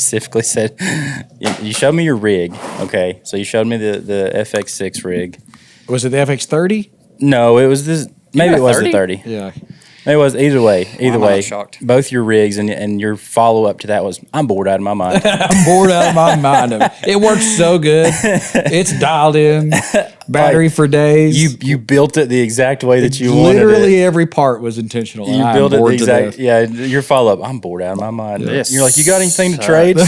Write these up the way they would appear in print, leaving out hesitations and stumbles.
specifically said, you showed me your rig, okay? So you showed me the FX6 rig. Was it the FX30? No, it was this. Maybe it was the 30. Yeah. It was either way. I'm not shocked. Both your rigs and your follow up to that was, I'm bored out of my mind. I'm bored out of my mind. It works so good. It's dialed in. Battery for days. You built it the exact way that you wanted it. Literally every part was intentional. You built it the exact. Yeah, your follow up. I'm bored out of my mind. This You're like, you got anything to trade?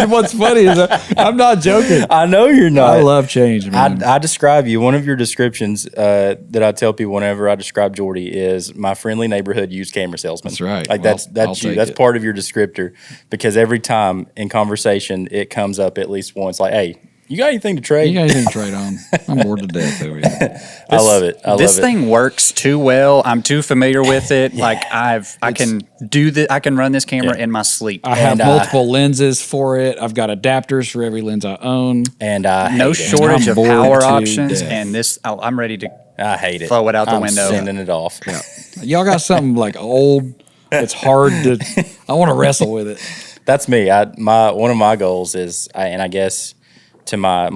What's funny is I'm not joking. I know you're not. I love change, man. I describe you. One of your descriptions that I tell people whenever I describe Jordy is my friendly neighborhood used camera salesman. That's right. Like Well, that's you. That's part of your descriptor, because every time in conversation it comes up at least once. Like, hey, you got anything to trade? You got anything to trade on? I'm bored to death over here. I love it. This thing works too well. I'm too familiar with it. Like I can do I can run this camera in my sleep. I have multiple lenses for it. I've got adapters for every lens I own. And I no hate it. shortage of bored power to options. death. And this, I'm ready to I hate it. throw it out the I'm window. sending it off. Yeah. Y'all got something like old. It's hard to. I want to wrestle with it. That's me. One of my goals is, and I guess to my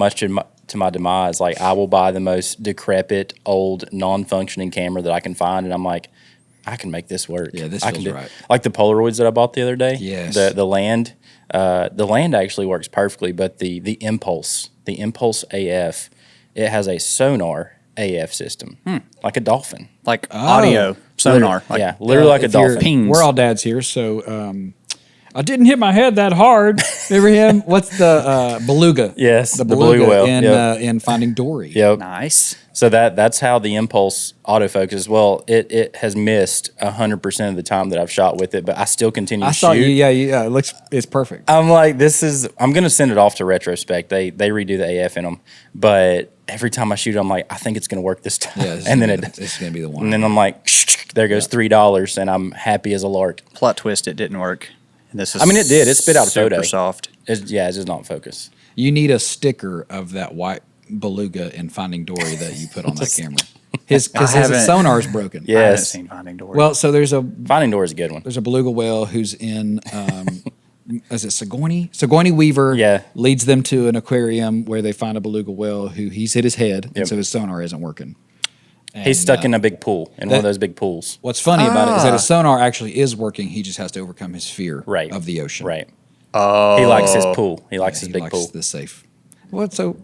demise, like I will buy the most decrepit, old, non-functioning camera that I can find, and I'm like, I can make this work. Yeah, this I feels can right. Like the Polaroids that I bought the other day. Yes. The Land actually works perfectly, but the Impulse AF, it has a sonar AF system, like a dolphin. Like audio sonar. Like, Literally like a dolphin. pings. We're all dads here, so I didn't hit my head that hard. Remember him? What's the Beluga? Yes, the Beluga whale. in Finding Dory. Yep. Nice. So that's how the Impulse autofocus. Well, it has missed 100% of the time that I've shot with it, but I still continue to shoot. Yeah. It's perfect. I'm like, I'm gonna send it off to Retrospect. They redo the AF in them, but every time I shoot, I'm like, I think it's gonna work this time. Yeah, and then it's gonna be the one. And then I'm like, there goes $3, and I'm happy as a lark. Plot twist, it didn't work. And this is I mean, it did. It spit out a photo. Super soft. It's just not focus. You need a sticker of that white Beluga in Finding Dory that you put on that camera. His sonar's broken. Yeah. I haven't Yes. seen Finding Dory. Well, so there's a Finding Dory is a good one. There's a beluga whale who's in, is it Sigourney? Sigourney Weaver leads them to an aquarium where they find a beluga whale who he's hit his head, and so his sonar isn't working. And, he's stuck in a big pool, in one of those big pools. What's funny about it is that his sonar actually is working. He just has to overcome his fear of the ocean. Right. Oh. He likes his pool. He likes his big pool. The safe. Well, so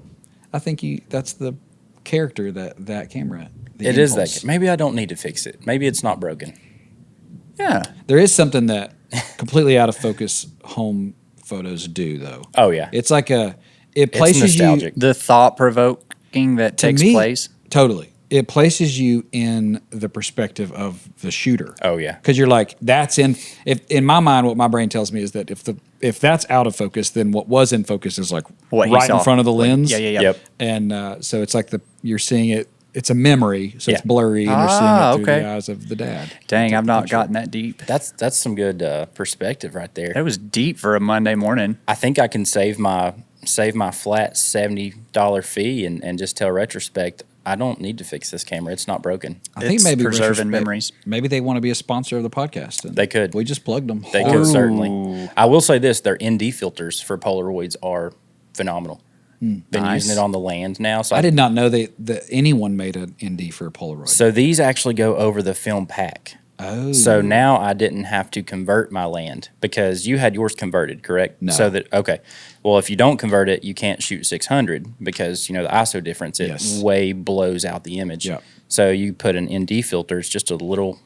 I think that's the character that camera. It is that. Maybe I don't need to fix it. Maybe it's not broken. Yeah. There is something that completely out of focus home photos do, though. Oh, yeah. It's like it places you. The thought provoking that takes place. Totally. It places you in the perspective of the shooter. Oh, yeah. Because you're like, in my mind, what my brain tells me is that if that's out of focus, then what was in focus is like right in front of the lens. Yeah. Yep. And so it's like you're seeing it. It's a memory, so it's blurry, and you're seeing it through the eyes of the dad. Dang, I've not gotten that deep. That's some good perspective right there. That was deep for a Monday morning. I think I can save my flat $70 fee and just tell Retrospect, I don't need to fix this camera. It's not broken. I think maybe preserving memories. Maybe they want to be a sponsor of the podcast. They could. We just plugged them. They could, certainly. I will say this, their ND filters for Polaroids are phenomenal. Been using it on the Land now. So I did not know that anyone made an ND for a Polaroid. So these actually go over the film pack. Oh. So now I didn't have to convert my Land because you had yours converted, correct? No. Okay. Well, if you don't convert it, you can't shoot 600 because, the ISO difference, it way blows out the image. Yep. So you put an ND filter, it's just a little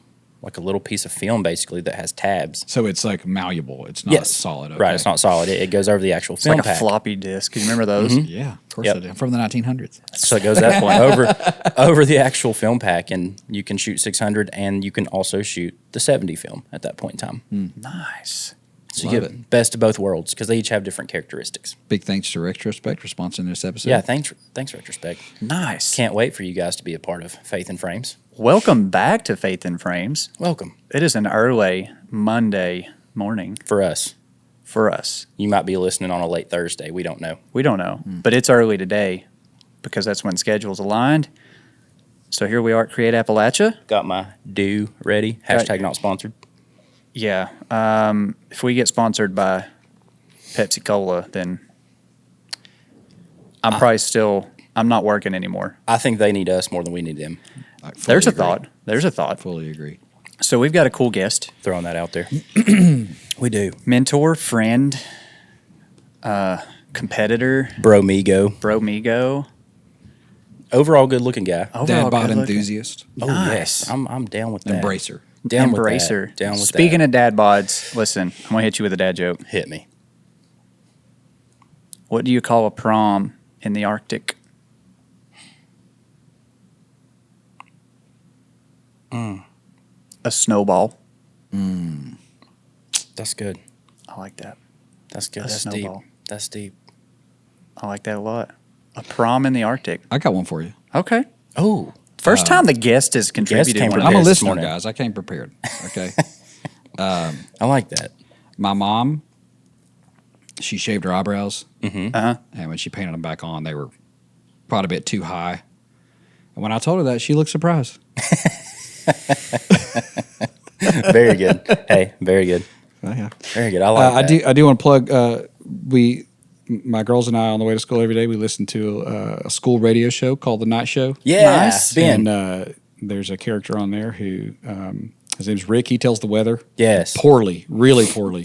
piece of film basically that has tabs. So it's like malleable. It's not solid. Okay. Right, it's not solid. It goes over the actual film like pack. a floppy disk. Can you remember those? Yeah, of course I do. From the 1900s. So it goes that point over the actual film pack, and you can shoot 600, and you can also shoot the 70 film at that point in time. Nice. So you get best of both worlds because they each have different characteristics. Big thanks to Retrospect for sponsoring this episode. Yeah, thanks Retrospect. Nice. Can't wait for you guys to be a part of Faith in Frames. Welcome back to Faith in Frames. Welcome. It is an early Monday morning For us. You might be listening on a late Thursday. We don't know. We don't know, but it's early today because that's when schedules aligned. So here we are at Create Appalachia. Got my do ready. # not sponsored. Yeah. If we get sponsored by Pepsi Cola, then I'm probably still. I'm not working anymore. I think they need us more than we need them. There's a thought. There's a thought. Fully agree. So we've got a cool guest. Throwing that out there. We do. Mentor, friend, competitor, Bromigo. Overall good looking guy. Dad bod enthusiast. Oh, yes. I'm down with that. Embracer. Down with Embracer. that. Down with Speaking of dad bods, listen, I'm going to hit you with a dad joke. Hit me. What do you call a prom in the Arctic? A snowball. That's good. I like that. That's good. A That's snowball. deep. That's deep. I like that a lot. A prom in the Arctic. I got one for you. Okay. Oh. First time the guest has contributed. came One of prepared. I'm a these. this listener, morning. guys. I came prepared. Okay. I like that. My mom, she shaved her eyebrows, Uh-huh. and when she painted them back on, they were probably a bit too high. And when I told her that, she looked surprised. Very good. Hey, very good. Yeah. Very good. I like that. I do want to plug. My girls and I, on the way to school every day, we listen to a school radio show called The Night Show. Yeah. Nice. Ben. And there's a character on there who his name's Rick. He tells the weather. Yes. Poorly, really poorly.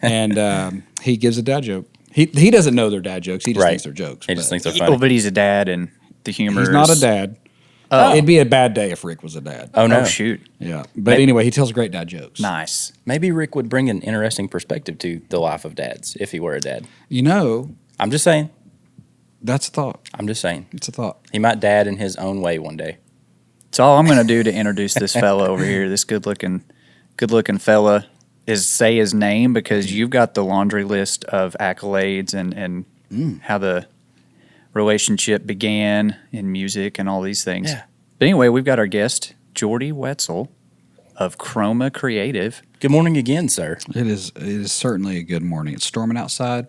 And he gives a dad joke. He doesn't know they're dad jokes. He just Right. thinks they're jokes. He just thinks they're Well, funny. but he's a dad, and the humor. he's not a is- dad. It'd be a bad day if Rick was a dad. Oh, no. Oh shoot! Yeah. But anyway, he tells great dad jokes. Nice. Maybe Rick would bring an interesting perspective to the life of dads if he were a dad. You know, I'm just saying. that's a thought. I'm just saying. It's a thought. He might dad in his own way one day. So all I'm going to do to introduce this fella over here, this good looking fella, is say his name because you've got the laundry list of accolades and how the relationship began in music and all these things. Yeah. But anyway, we've got our guest, Jordy Whetsell of Chroma Creative. Good morning again, sir. It is certainly a good morning. It's storming outside.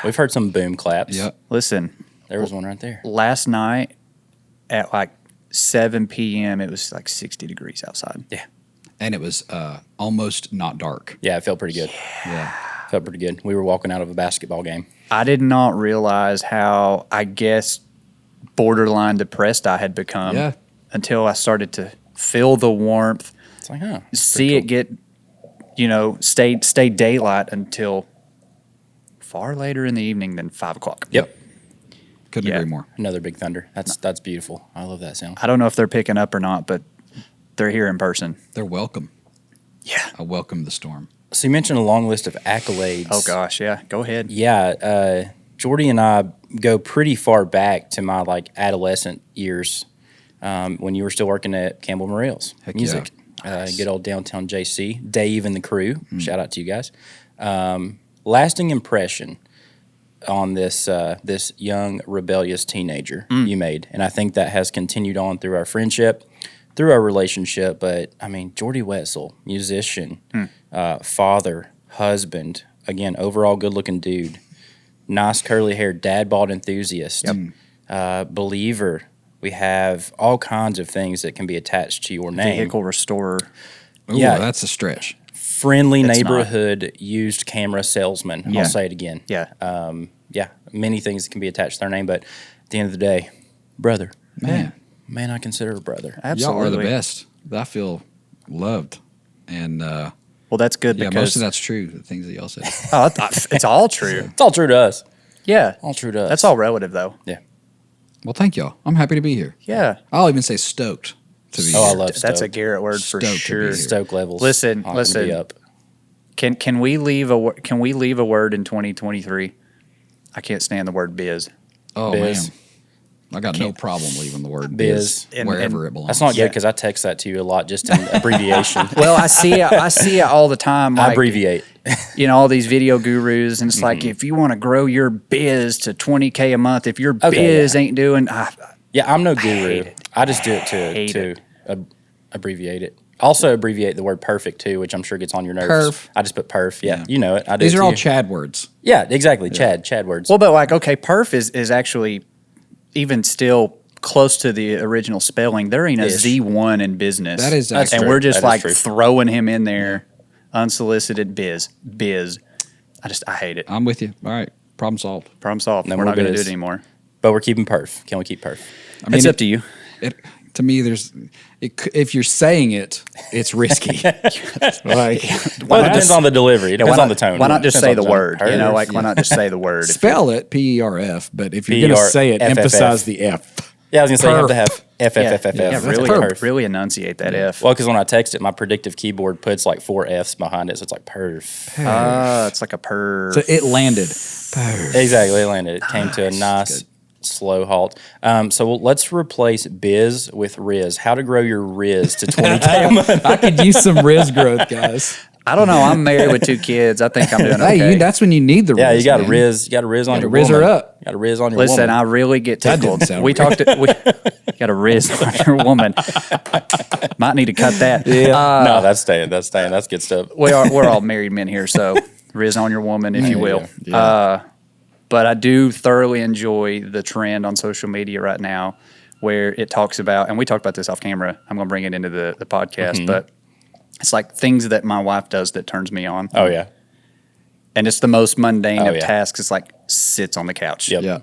We've heard some boom claps. Yep. Listen, There was one right there. last night at like 7 p.m., it was like 60 degrees outside. Yeah. And it was almost not dark. Yeah, it felt pretty good. Yeah. Felt pretty good. We were walking out of a basketball game. I did not realize how, I guess, borderline depressed I had become Yeah. until I started to feel the warmth, It's like, huh. see it get, stay daylight until far later in the evening than 5 o'clock. Yep. Couldn't Yeah. agree more. Another big thunder. That's beautiful. I love that sound. I don't know if they're picking up or not, but they're here in person. They're welcome. Yeah. I welcome the storm. So you mentioned a long list of accolades. Oh, gosh. Yeah. Go ahead. Yeah, Jordy and I go pretty far back to my adolescent years when you were still working at Campbell Morrill's Heck Music. yeah. Good old downtown JC, Dave and the crew. Shout out to you guys. Lasting impression on this young rebellious teenager you made, and I think that has continued on through our friendship, through our relationship. But I mean, Jordy Whetsell, musician, father, husband, again, overall good-looking dude, nice curly hair, dad bod enthusiast, believer. We have all kinds of things that can be attached to your name. Vehicle restorer. Ooh, Yeah. that's a stretch. Friendly It's not. neighborhood used camera salesman. Yeah. I'll say it again. Yeah. Many things can be attached to their name, but at the end of the day, brother. Man, Man, I consider a brother. Absolutely. y'all are the best. I feel loved. And Well, that's good yeah, most because of that's true, the things that y'all said. it's all true. It's all true to us. Yeah. All true to us. That's all relative, though. Yeah. Well, thank y'all. I'm happy to be here. Yeah. I'll even say stoked to be Oh, I here. love That's a stoked. Garrett word for Stoked to be sure. here. Stoke levels. Listen, are gonna listen. be up. Can we leave a word in 2023? I can't stand the word biz. Oh, Biz. man. I got no problem leaving the word Biz. biz, And- wherever and it belongs. That's not Yeah. good because I text that to you a lot just in abbreviation. Well, I see it all the time. I Like, abbreviate. all these video gurus, and it's like, if you want to grow your biz to 20K a month, if your biz ain't doing, Yeah, I'm no guru. hate it. I just do it hate to abbreviate it. Also abbreviate the word perfect too, which I'm sure gets on your nerves. Perf. I just put perf. Yeah, you know it. I do These it are to all you. Chad words. Yeah, exactly. Chad words. well, but like, okay, perf is actually even still close to the original spelling. There ain't a Ish. Z1 in business. That is That's and true. we're just That is like true. throwing him in there, unsolicited biz. I hate it. I'm with you. All right, problem solved. Problem solved. No We're more not going to do biz. it anymore. But we're keeping perf. Can we keep perf? I mean, It's up to you. To me, if you're saying it, it's risky. Like, Well, it depends on the delivery. It depends on the tone. Why not just Depends say on the tone. word? Perf. You know, like why not just say the word? spell it PERF, but if you're going to say it, PERFFF. emphasize the F. Yeah, I was going to say you have to have FFFFF. Yeah, that's really, perf. really enunciate that F. Well, because when I text it, my predictive keyboard puts like 4 Fs behind it, so it's like perf. It's like a purr. So it landed. Exactly, it landed. It came to a nice slow halt. So let's replace biz with Riz. How to grow your Riz to 20K a month. I could use some Riz growth, guys. I don't know. I'm married with 2 kids. I think I'm doing okay. Hey, that's when you need the Riz. Yeah, you got to man. Riz. You got to Riz on Gotta your Riz her woman. up. You got to Riz on your Listen, woman. I really get That tickled. didn't sound We talked. We got a Riz on your woman. Might need to cut that. No, that's staying. That's staying. That's good stuff. We're all married men here, so Riz on your woman, if you will. Yeah. But I do thoroughly enjoy the trend on social media right now where it talks about, and we talked about this off camera. I'm going to bring it into the podcast, but it's like things that my wife does that turns me on. Oh, yeah. And it's the most mundane of yeah. tasks. It's like sits on the couch, Yep. Yeah.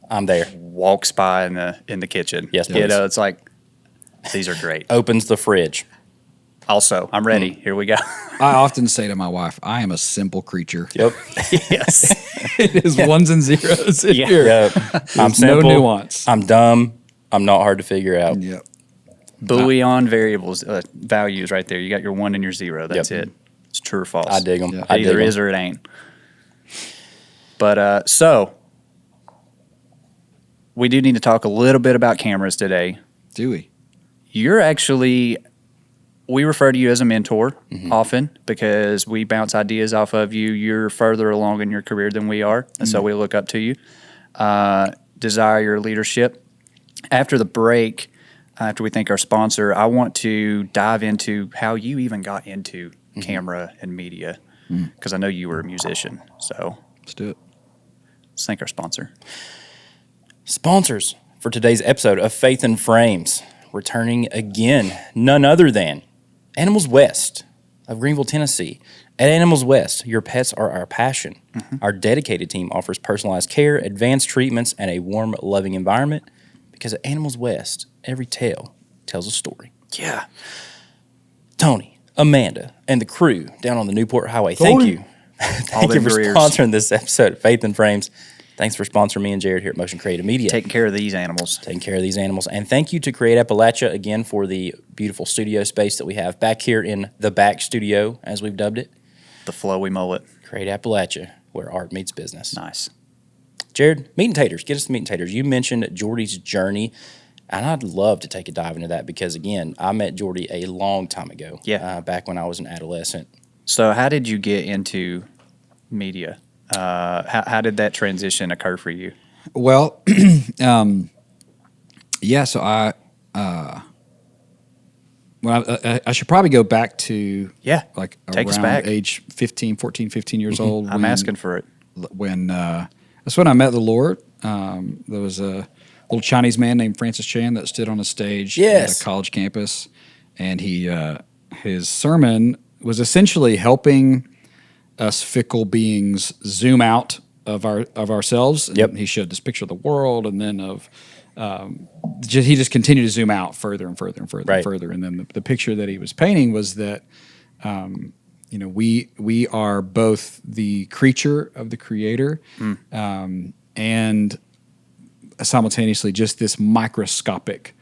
I'm there. walks by in the kitchen. Yes, You please. know, it's like, these are great. Opens the fridge. Also, I'm ready. Here we go. I often say to my wife, I am a simple creature. Yep. Yes. It is ones and zeros in Yeah. here. Yep. I'm There's no simple. nuance. I'm dumb. I'm not hard to figure out. Yep. Boolean variables, values right there. You got your 1 and your 0. That's Yep. it. It's true or false. I dig them. Yeah. It I dig either 'em. is or it ain't. But so we do need to talk a little bit about cameras today. Do we? You're actually, we refer to you as a mentor often because we bounce ideas off of you. You're further along in your career than we are, and so we look up to you. Desire your leadership. After the break, after we thank our sponsor, I want to dive into how you even got into camera and media because I know you were a musician. So Let's do it. let's thank our sponsor. Sponsors for today's episode of Faith and Frames. Returning again, none other than Animals West of Greenville, Tennessee. At Animals West, your pets are our passion. Our dedicated team offers personalized care, advanced treatments, and a warm, loving environment. Because at Animals West, every tale tells a story. Yeah. Tony, Amanda, and the crew down on the Newport Highway, thank Tony. you. Thank you them for careers. sponsoring this episode of Faith and Frames. Thanks for sponsoring me and Jared here at Motion Creative Media. Taking care of these animals. Taking care of these animals. And thank you to Create Appalachia again for the beautiful studio space that we have back here in the back studio, as we've dubbed it. The flowy mullet. Create Appalachia, where art meets business. Nice. Jared, meat and taters. Get us to meat and taters. You mentioned Jordy's journey, and I'd love to take a dive into that because, again, I met Jordy a long time ago. Yeah. Back when I was an adolescent. So how did you get into media? How did that transition occur for you? Well, yeah. So I should probably go back to like Take us around back. age 14 years old. I'm asking for it. When that's when I met the Lord. There was a little Chinese man named Francis Chan that stood on a stage Yes. at a college campus, and his sermon was essentially helping us fickle beings zoom out of ourselves. And Yep. he showed this picture of the world, and then of he just continued to zoom out further and further and further Right. and further. And then the picture that he was painting was that we are both the creature of the Creator, and simultaneously just this microscopic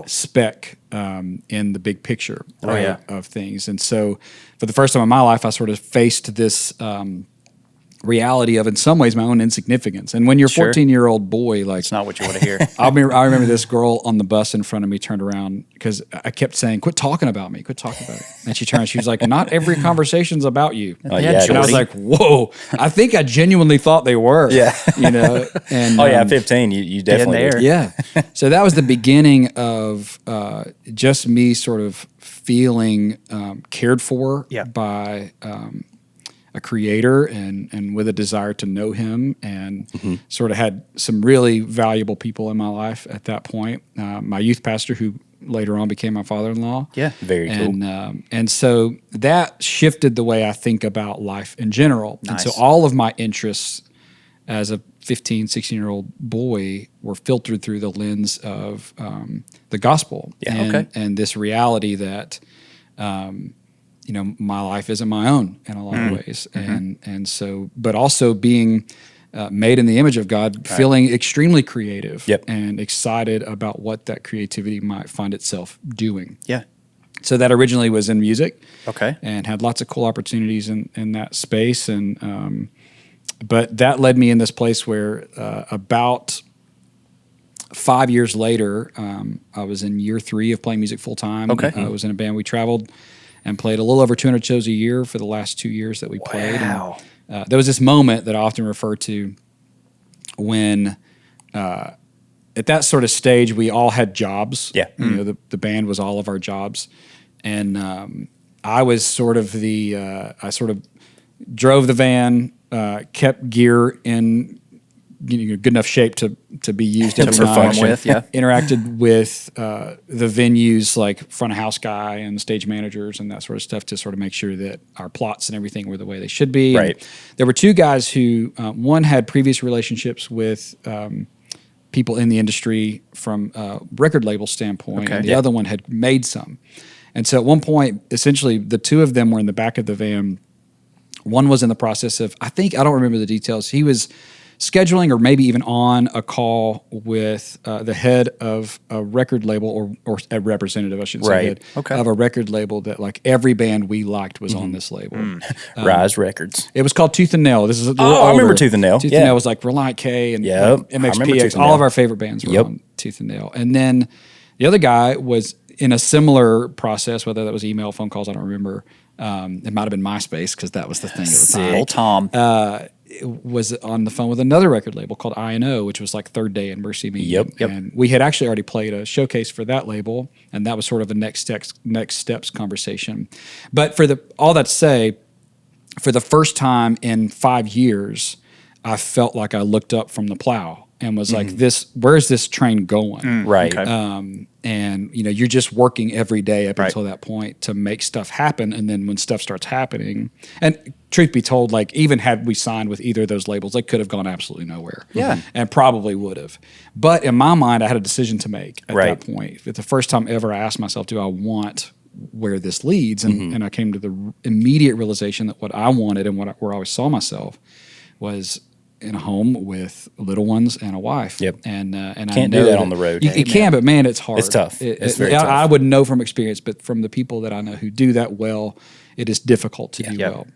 speck in the big picture of things. And so for the first time in my life, I sort of faced this reality of, in some ways, my own insignificance. And when you're a Sure. 14-year-old boy, like, It's not what you want to hear. I remember this girl on the bus in front of me turned around because I kept saying, quit talking about me, quit talking about it. And she turned, she was like, not every conversation's about you. Oh, Yeah, yeah, And I was Jordy. like, whoa, I think I genuinely thought they were. Yeah. You know? And, Oh, yeah, 15. You definitely there. did. yeah. So that was the beginning of just me sort of feeling cared for Yeah. by a creator and with a desire to know him, and sort of had some really valuable people in my life at that point. My youth pastor, who later on became my father-in-law. Yeah. Very cool. And so that shifted the way I think about life in general. Nice. And so all of my interests as a 15, 16-year-old boy were filtered through the lens of the gospel. Yeah. And this reality that, my life isn't my own in a lot of ways. And so, but also being made in the image of God, feeling extremely creative and excited about what that creativity might find itself doing. Yeah. So that originally was in music. Okay. And had lots of cool opportunities in that space. And but that led me in this place where about 5 years later, I was in year 3 of playing music full time. Okay. I was in a band. We traveled and played a little over 200 shows a year for the last 2 years that we played. Wow. And, there was this moment that I often refer to when at that sort of stage, we all had jobs. Yeah. The band was all of our jobs. And I was sort of I sort of drove the van, kept gear in good enough shape to be used every perform night. with, yeah. Interacted with the venues like front of house guy and stage managers and that sort of stuff to sort of make sure that our plots and everything were the way they should be. Right. And there were 2 guys who, one had previous relationships with people in the industry from a record label standpoint, Okay. and the other one had made some. And so at one point, essentially, the 2 of them were in the back of the van. One was in the process of, I don't remember the details. He was scheduling or maybe even on a call with the head of a record label or a representative, I shouldn't say Right. head, Okay. of a record label that like every band we liked was on this label. Rise Records. It was called Tooth and Nail. This is a little I remember older. Tooth and Nail. Tooth Yeah. and Nail was like Reliant K and Yep. like I remember MXPX. Tooth and All Nail. of our favorite bands were Yep. on Tooth and Nail. And then the other guy was in a similar process, whether that was email, phone calls, I don't remember. It might have been MySpace because that was the thing at the time. Old Tom. Was on the phone with another record label called I&O, which was like Third Day and Mercy Me. Yep. And we had actually already played a showcase for that label, and that was sort of a next steps conversation. But all that to say, for the first time in 5 years, I felt like I looked up from the plow and was like, where's this train going? Right. Okay. And you're just working every day up Right. until that point to make stuff happen. And then when stuff starts happening, and truth be told, like even had we signed with either of those labels, they could have gone absolutely nowhere. Yeah. And probably would have. But in my mind, I had a decision to make at Right. that point. It's the first time ever I asked myself, do I want where this leads? And I came to the immediate realization that what I wanted and where I always saw myself was in a home with little ones and a wife. Yep. And Can't I know do that on the road. You can, but man, it's hard. It's tough. It's very tough. I would know from experience, but from the people that I know who do that well, it is difficult to do Yep. well.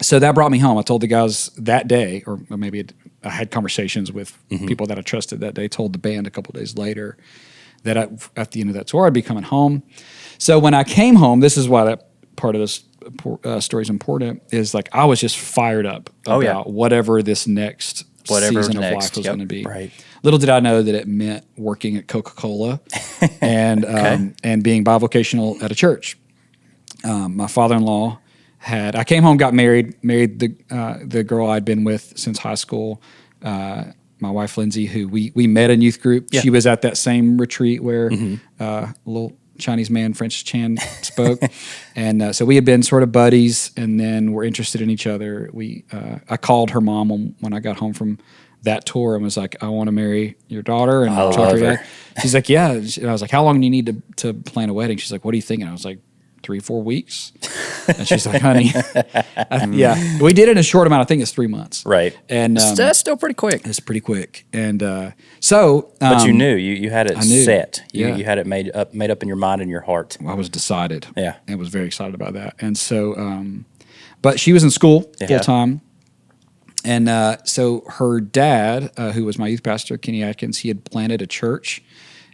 So that brought me home. I told the guys that day, or maybe I had conversations with people that I trusted that day, told the band a couple of days later that at the end of that tour, I'd be coming home. So when I came home, this is why that part of this story is important, is like I was just fired up about whatever this next season of life was going to be. Right. Little did I know that it meant working at Coca-Cola and and being bivocational at a church. My father-in-law I came home, got married the girl I'd been with since high school. My wife Lindsay, who we met in youth group. Yeah. She was at that same retreat where little Chinese man, French Chan, spoke. And so we had been sort of buddies, and then we're interested in each other. I called her mom when I got home from that tour and was like, I want to marry your daughter. And I talked to love her her. dad. She's like, yeah. And I was like, how long do you need to plan a wedding? She's like, what are you thinking? I was like, 3-4 weeks. And she's like, honey, yeah. We did it in a short amount. I think it's 3 months. Right. And That's still pretty quick. it's pretty quick. And so. But you knew you had it knew. set. You Yeah. you had it made up in your mind and your heart. I was decided. Yeah. And was very excited about that. And so, but she was in school full time. And so her dad, who was my youth pastor, Kenny Atkins, he had planted a church.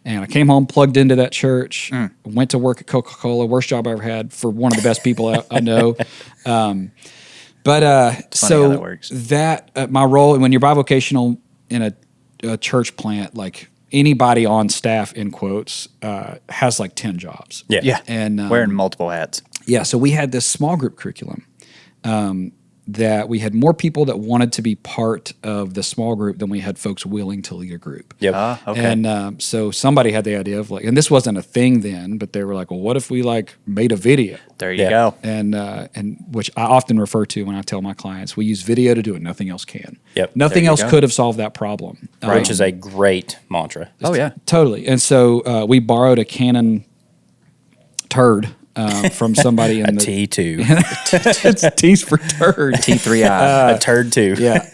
And I came home, plugged into that church, went to work at Coca-Cola, worst job I ever had for one of the best people I know. But how so that works. My role, when you're bivocational in a church plant, like anybody on staff, in quotes, has like 10 jobs. Yeah. Yeah. And Wearing multiple hats. yeah, so we had this small group curriculum that we had more people that wanted to be part of the small group than we had folks willing to lead a group. Yep. Okay. And so somebody had the idea of like, and this wasn't a thing then, but they were like, well, what if we like made a video? There you Yeah. go. And which I often refer to when I tell my clients, we use video to do it. Nothing else can. Yep. Nothing There you else go. could have solved that problem. Which is a great mantra. Oh, yeah. Totally. And so we borrowed a Canon turd from somebody in A the T2. it's T's for turd. T3i. A turd 2. Yeah.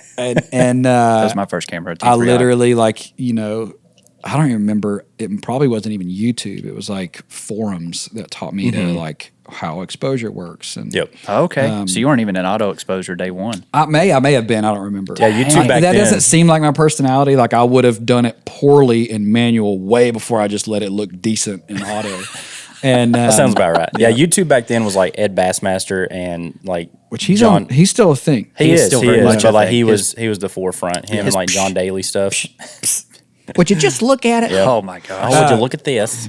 And That was my first camera. I T3i. literally I don't even remember. It probably wasn't even YouTube. It was like forums that taught me to like how exposure works. And Yep. Okay. So you weren't even in auto exposure day one. I may have been. I don't remember. Yeah, YouTube back that then. doesn't seem like my personality. Like I would have done it poorly in manual way before I just let it look decent in auto. And That sounds about right. Yeah, YouTube back then was like Ed Bassmaster and like which he's John. on. He's still a thing. He is, still very much but a like thing. he was the forefront. Him and like John Daly stuff. Would you just look at it? Oh my gosh. Oh, would you look at this?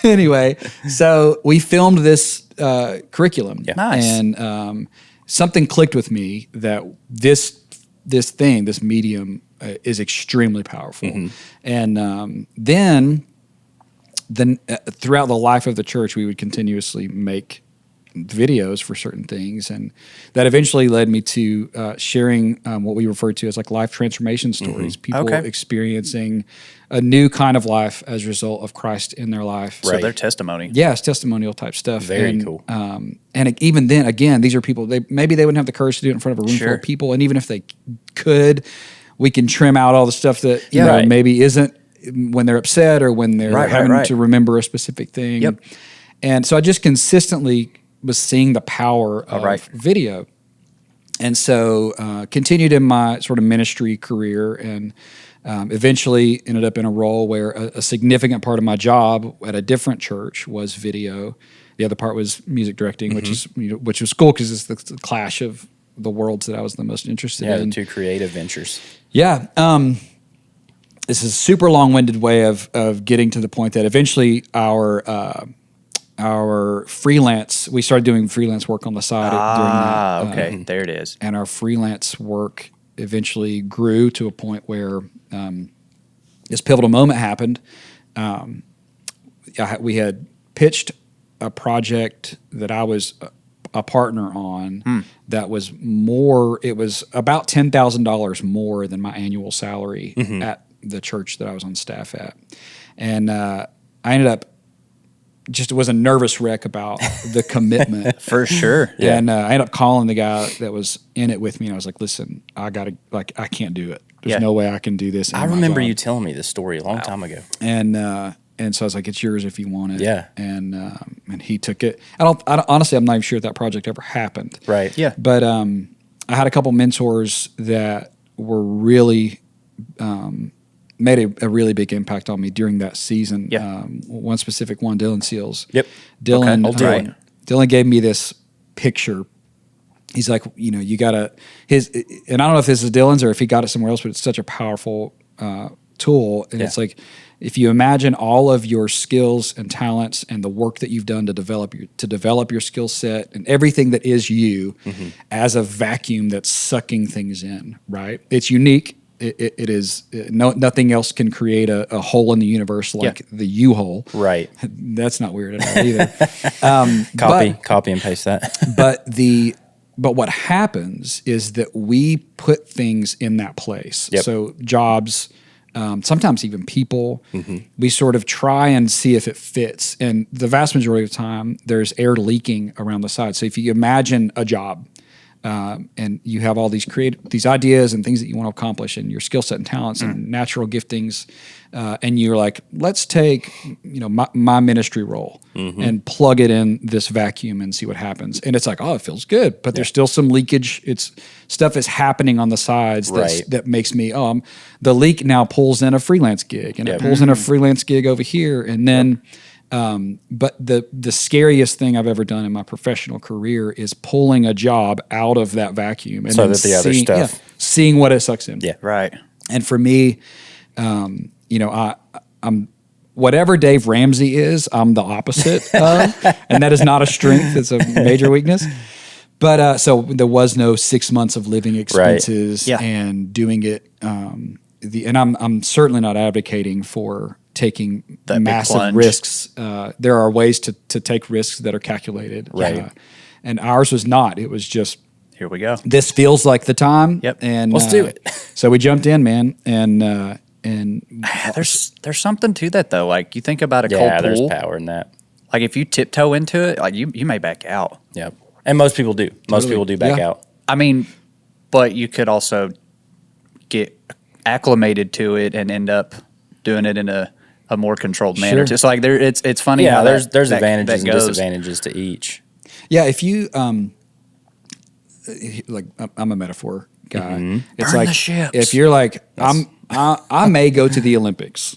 Anyway, so we filmed this curriculum, Nice. and something clicked with me that this medium is extremely powerful. And then throughout the life of the church, we would continuously make videos for certain things, and that eventually led me to sharing what we refer to as like life transformation stories. People Okay. experiencing a new kind of life as a result of Christ in their life. So their testimony. Yeah, it's testimonial type stuff. Very cool. Even then, again, these are people. Maybe they wouldn't have the courage to do it in front of a room full Sure. of people, and even if they could, we can trim out all the stuff that Right. maybe isn't when they're upset or when they're Right, having right. to remember a specific thing. Yep. And so I just consistently was seeing the power of right. video, and so continued in my sort of ministry career, and eventually ended up in a role where a significant part of my job at a different church was video. The other part was music directing, which was cool because it's the clash of the worlds that I was the most interested Yeah, in. the two creative ventures. Yeah. This is a super long-winded way of getting to the point that eventually our freelance, we started doing freelance work on the side during that. Okay. There it is. And our freelance work eventually grew to a point where this pivotal moment happened. We had pitched a project that I was a partner on that was more, it was about $10,000 more than my annual salary at the church that I was on staff at. And I ended up just was a nervous wreck about the commitment. For sure. Yeah. And I ended up calling the guy that was in it with me, and I was like, listen, I can't do it. There's no way I can do this. I remember you telling me this story a long time ago. And so I was like, it's yours if you want it. Yeah. And he took it. Honestly, I'm not even sure if that project ever happened. Right. Yeah. But I had a couple mentors that were really made a really big impact on me during that season. Yeah. One specific one, Dylan Seals. Yep. Dylan, Okay. Dylan. Dylan gave me this picture. He's like, you gotta and I don't know if this is Dylan's or if he got it somewhere else, but it's such a powerful tool. And it's like, if you imagine all of your skills and talents and the work that you've done to develop your skill set and everything that is you as a vacuum that's sucking things in, right? It's unique. It is nothing else can create a hole in the universe like the U hole. Right. That's not weird at all either. Copy and paste that. But what happens is that we put things in that place. Yep. So jobs, sometimes even people, we sort of try and see if it fits. And the vast majority of the time, there's air leaking around the side. So if you imagine a job, and you have all these these ideas and things that you want to accomplish, and your skill set and talents and natural giftings, and you're like, let's take my ministry role and plug it in this vacuum and see what happens. And it's like, oh, it feels good, but there's still some leakage. Stuff is happening on the sides that makes me the leak now pulls in a freelance gig, and it pulls in a freelance gig over here, and then. But the scariest thing I've ever done in my professional career is pulling a job out of that vacuum and So then that the other stuff- seeing what it sucks in. Yeah. Right. And for me, I'm whatever Dave Ramsey is, I'm the opposite of, and that is not a strength; it's a major weakness. But so there was no 6 months of living expenses Yeah. and doing it. And I'm certainly not advocating for taking That big massive plunge. risks. There are ways to take risks that are calculated. Right. And ours was not. It was just, Here we go. this feels like the time. Yep. And Let's do it. So we jumped in, man. And There's something to that though. Like you think about a Yeah, cold there's pool. power in that. Like if you tiptoe into it, like you may back out. Yep. And most people do. Most Totally. people do back Yeah. out. I mean, but you could also get acclimated to it and end up doing it in a more controlled manner. Sure. Just like it's funny. Yeah, how there's that advantages and goes. disadvantages to each. yeah, if you, like, I'm a metaphor guy. It's Burn like, the ships. if you're like, I may go to the Olympics,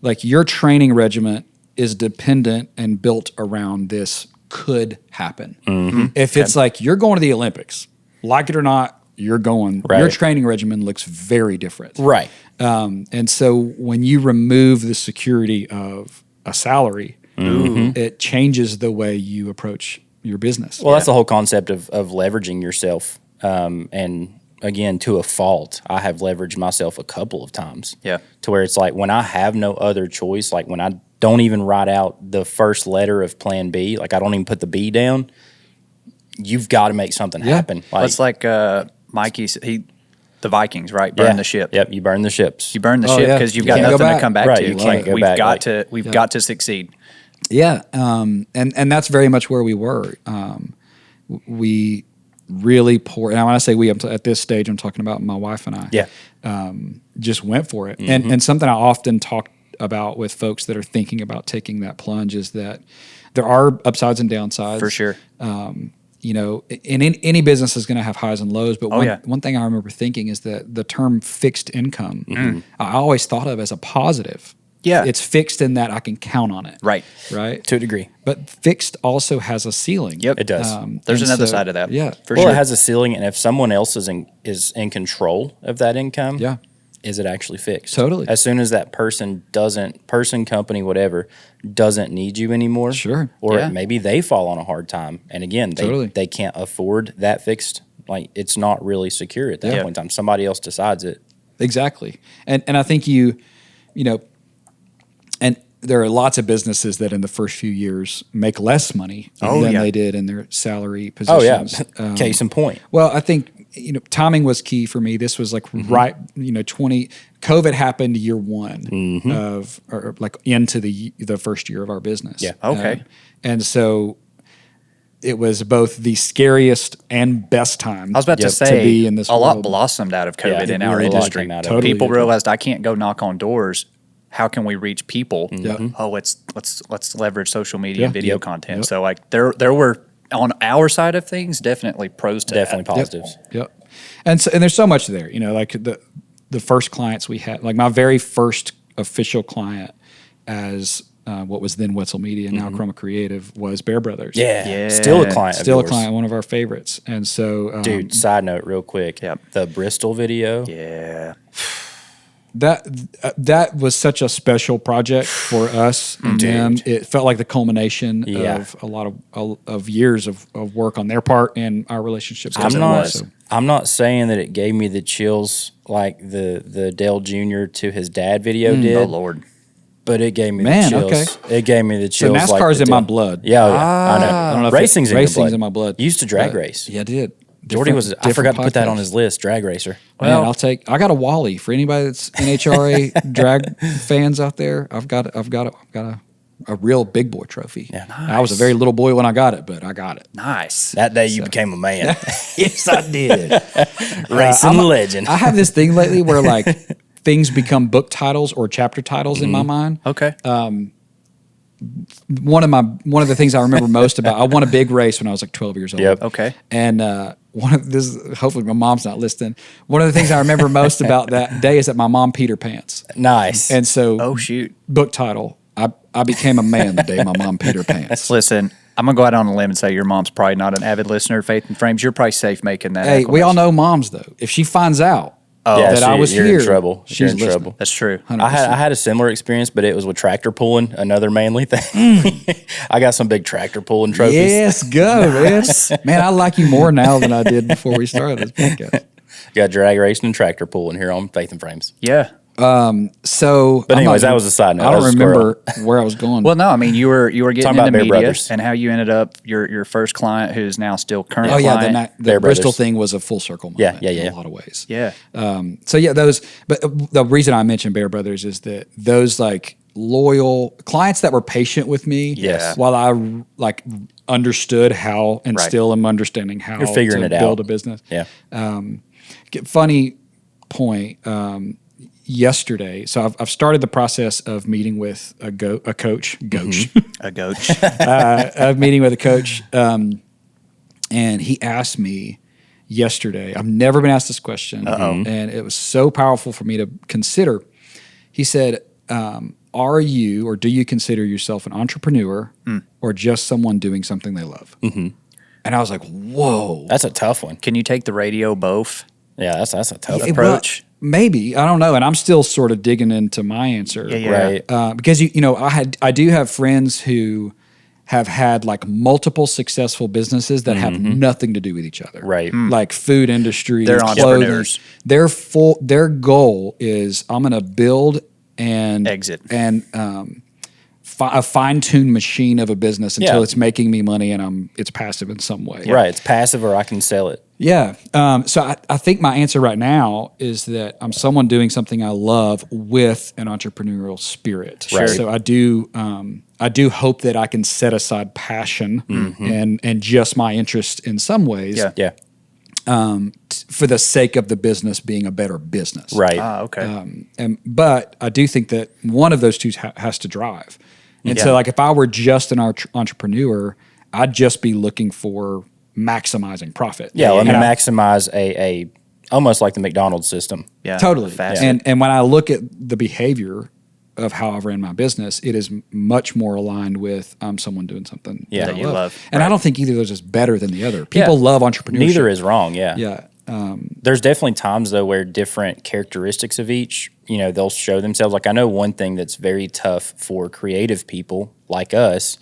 like your training regiment is dependent and built around this could happen. If it's like you're going to the Olympics, like it or not, you're going. Right. Your training regimen looks very different. Right. And so when you remove the security of a salary, it changes the way you approach your business. Well, that's the whole concept of leveraging yourself. And again, to a fault, I have leveraged myself a couple of times. Yeah. To where it's like when I have no other choice, like when I don't even write out the first letter of plan B, like I don't even put the B down, you've got to make something happen. It's like Mikey. The Vikings, right? Burn the ship. Yep, you burn the ships. You burn the Oh, ship yeah. because you've You got can't go nothing to back. come back Right, to. you can't go We've back, got like- to. We've got to succeed. Yeah, and that's very much where we were. We really poured. And when I say we, at this stage, I'm talking about my wife and I. Yeah. Just went for it. And something I often talk about with folks that are thinking about taking that plunge is that there are upsides and downsides. For sure. You know, in any business is going to have highs and lows. But yeah. one thing I remember thinking is that the term fixed income, I always thought of as a positive. Yeah. It's fixed in that I can count on it. Right. Right. To a degree. But fixed also has a ceiling. Yep. It does. There's and another so- side of that. Yeah. For Well, sure. it has a ceiling, and if someone else is in control of that income, Yeah. is it actually fixed? Totally. As soon as that person company, whatever, doesn't need you anymore, Sure. or Yeah. maybe they fall on a hard time, and again, Totally. they can't afford that fixed. Like it's not really secure at that Yeah. point in time. Somebody else decides it. Exactly. And I think you know, and there are lots of businesses that in the first few years make less money than yeah. they did in their salary Oh yeah, positions. case in point. Well, I think, you know, timing was key for me. This was like right, you know, COVID happened year one of, or like into the first year of our business. Yeah. Okay. And so it was both the scariest and best time. I was about to Yep. say To be in this a lot world. blossomed out of COVID Yeah, in it our really industry. came out of it. Totally. People realized I can't go knock on doors. How can we reach people? Yep. Oh, let's leverage social media and Yeah. video Yep. content. Yep. So like there were on our side of things definitely pros to Definitely that. positives. Yep. And there's so much there, you know, like the first clients we had, like my very first official client as what was then Whetsell Media, now Chroma Creative, was Bear Brothers. Yeah. Yeah. Still a client. Still a of yours. client, one of our favorites. And so, Dude, side note, real quick. Yep. The Bristol video. Yeah. that was such a special project for us and them. It felt like the culmination Yeah. of a lot of years of work on their part and our relationships. I'm not saying that it gave me the chills like the Dale Jr. to his dad video did. Oh Lord. But it gave me Man, the chills. okay. It gave me the So chills. NASCAR's the in my Dale- blood. Yeah, oh, yeah. I know. I don't know if Racing's in my blood. Used to drag But- race. Yeah, I did. Jordy was. I Different forgot to put that on podcasts. his list. Drag racer. Man, I got a Wally for anybody that's NHRA drag fans out there. I've got a real big boy trophy. Yeah. I was a very little boy when I got it, but I got it. Nice. That day you became a man. Yes, I did. Racing I'm legend. I have this thing lately where like things become book titles or chapter titles in my mind. Okay. One of the things I remember most about, I won a big race when I was like 12 years old. Yep. Okay. And hopefully my mom's not listening. One of the things I remember most about that day is that my mom peed her pants. Nice. And so Oh shoot. book title, I became a man the day my mom peed her pants. Listen, I'm gonna go out on a limb and say your mom's probably not an avid listener of Faith and Frames. You're probably safe making that. Hey, we all acclamation. know moms though. If she finds out, that I was you're here. in trouble. She's You're in listening. trouble. That's true. 100%. I had a similar experience, but it was with tractor pulling, another manly thing. I got some big tractor pulling trophies. Yes, go, man. Man, I like you more now than I did before we started this podcast. Got drag racing and tractor pulling here on Faith and Frames. Yeah. So, But anyways, that was a side note. I That don't was a remember where I was going. Well, no, I mean you were getting Talking into about Bear media Brothers. and how you ended up your first client who's now still current oh yeah, client. the Bear Bristol Brothers. thing was a full circle moment. Yeah, in a lot of ways. Yeah. So yeah, those. But the reason I mentioned Bear Brothers is that those like loyal clients that were patient with me. Yes. While I like understood how and Right. still am understanding how You're figuring to it out. build a business. Yeah. Funny point. Yesterday, so I've started the process of meeting with a coach, A coach. of meeting with a coach, and he asked me yesterday. I've never been asked this question, and it was so powerful for me to consider. He said, "Are you or do you consider yourself an entrepreneur or just someone doing something they love?" Mm-hmm. And I was like, "Whoa, That's a tough one. Can you take the radio both? Yeah, that's a tough Yeah, approach. well, maybe, I don't know, and I'm still sort of digging into my answer, Yeah. Right. because I do have friends who have had like multiple successful businesses that have nothing to do with each other, Right. Like food industry, They're clothing. entrepreneurs. Their goal is I'm going to build and Exit. and a fine-tuned machine of a business until Yeah. it's making me money and it's passive in some way, Right. It's passive or I can sell it. Yeah. So I think my answer right now is that I'm someone doing something I love with an entrepreneurial spirit. Right. So I do hope that I can set aside passion and just my interest in some ways Yeah. Yeah. for the sake of the business being a better business. Right. Okay. But I do think that one of those two has to drive. And so Yeah. like if I were just an entrepreneur, I'd just be looking for maximizing profit. Yeah. Let me And I- maximize a almost like the McDonald's system. Yeah. Totally. Fast. And when I look at the behavior of how I ran my business, it is much more aligned with someone doing something Yeah. That you love. And I don't think either of those is better than the other. People love entrepreneurship. Neither is wrong. Yeah. Yeah. There's definitely times though where different characteristics of each, they'll show themselves. Like I know one thing that's very tough for creative people like us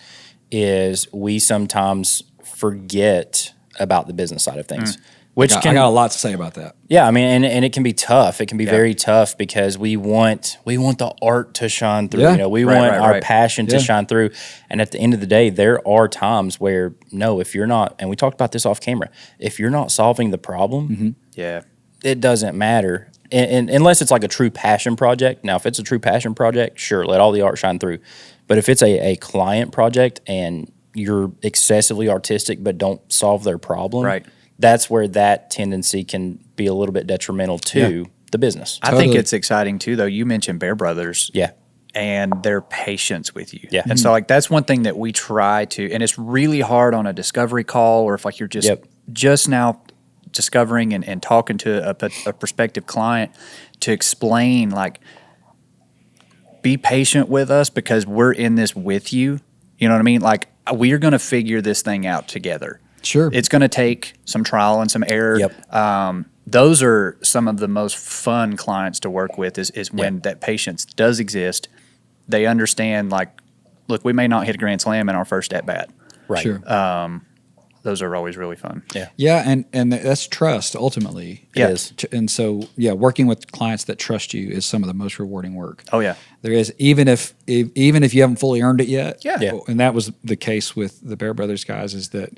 is we sometimes forget about the business side of things. Which I got a lot to say about that. yeah, I mean, and it can be tough. It can be very tough because we want the art to shine through. Yeah. We Right, want right, our right. passion to Yeah. shine through. And at the end of the day, there are times where no, if you're not, and we talked about this off camera, if you're not solving the problem, Yeah. it doesn't matter. And unless it's like a true passion project. Now, if it's a true passion project, sure, let all the art shine through. But if it's a client project and you're excessively artistic but don't solve their problem, Right. that's where that tendency can be a little bit detrimental to the business. I think Totally. it's exciting too, though. You mentioned Bear Brothers. Yeah. And their patience with you. Yeah. And so like that's one thing that we try to, and it's really hard on a discovery call or if like you're just now discovering and talking to a prospective client to explain like be patient with us because we're in this with you. You know what I mean? Like we are going to figure this thing out together. Sure. It's going to take some trial and some error. Yep. Those are some of the most fun clients to work with is when that patience does exist. They understand like, look, we may not hit a grand slam in our first at bat. Right. Sure. Those are always really fun. Yeah. Yeah, and that's trust ultimately. Yeah. It is. And so, yeah, working with clients that trust you is some of the most rewarding work. Oh yeah. There is, even if you haven't fully earned it yet. Yeah. Yeah. And that was the case with the Bear Brothers guys, is that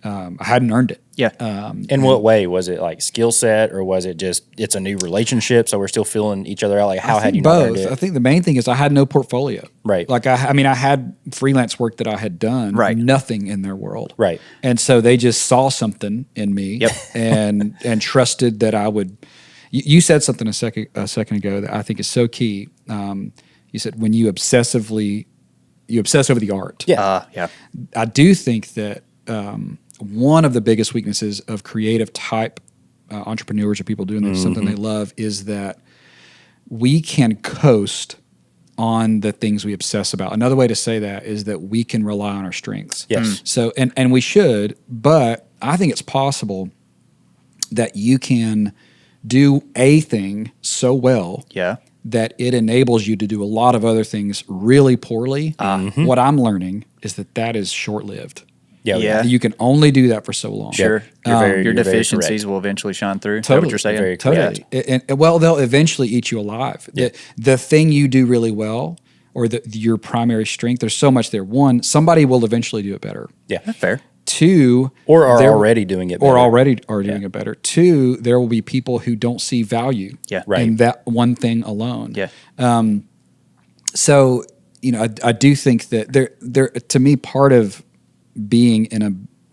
I hadn't earned it. Yeah. In what way? Was it like skill set or was it just it's a new relationship, so we're still feeling each other out? Like how I had think you not earned both. it? I think the main thing is I had no portfolio. Right. Like I had freelance work that I had done. Right. Nothing in their world. Right. And so they just saw something in me. Yep. and trusted that I would. You said something a second ago that I think is so key. You said when you obsess over the art. Yeah. Yeah. I do think that one of the biggest weaknesses of creative type entrepreneurs or people doing something they love is that we can coast on the things we obsess about. Another way to say that is that we can rely on our strengths. Yes. So, and we should, but I think it's possible that you can do a thing so well Yeah. that it enables you to do a lot of other things really poorly. What I'm learning is that is short-lived. Yeah. You can only do that for so long. Sure. You're Your very deficiencies correct. will eventually shine through. Totally. Is that what you're saying? Very Totally. And, well, they'll eventually eat you alive. The thing you do really well, or your primary strength, there's so much there. One, somebody will eventually do it better. Yeah. That's fair. Two, Or are already doing it better. or already are doing it better. Two, there will be people who don't see value Yeah. Right. in that one thing alone. Yeah. So, I do think that there to me, part of being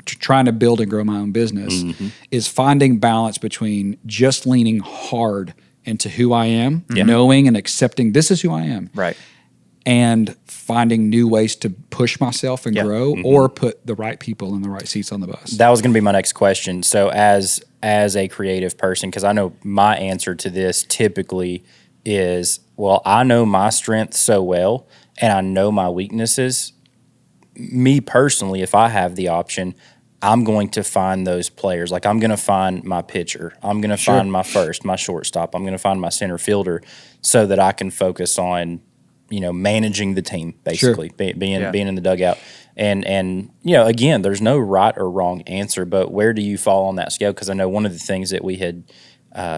trying to build and grow my own business is finding balance between just leaning hard into who I am, knowing and accepting this is who I am, Right. and finding new ways to push myself and Yeah. grow, or put the right people in the right seats on the bus. That was going to be my next question. So as a creative person, because I know my answer to this typically is, well, I know my strengths so well and I know my weaknesses. Me personally, if I have the option, I'm going to find those players. Like I'm going to find my pitcher. I'm going to find my first, my shortstop. I'm going to find my center fielder so that I can focus on, managing the team, basically, being in the dugout. And again, there's no right or wrong answer, but where do you fall on that scale? Because I know one of the things that we had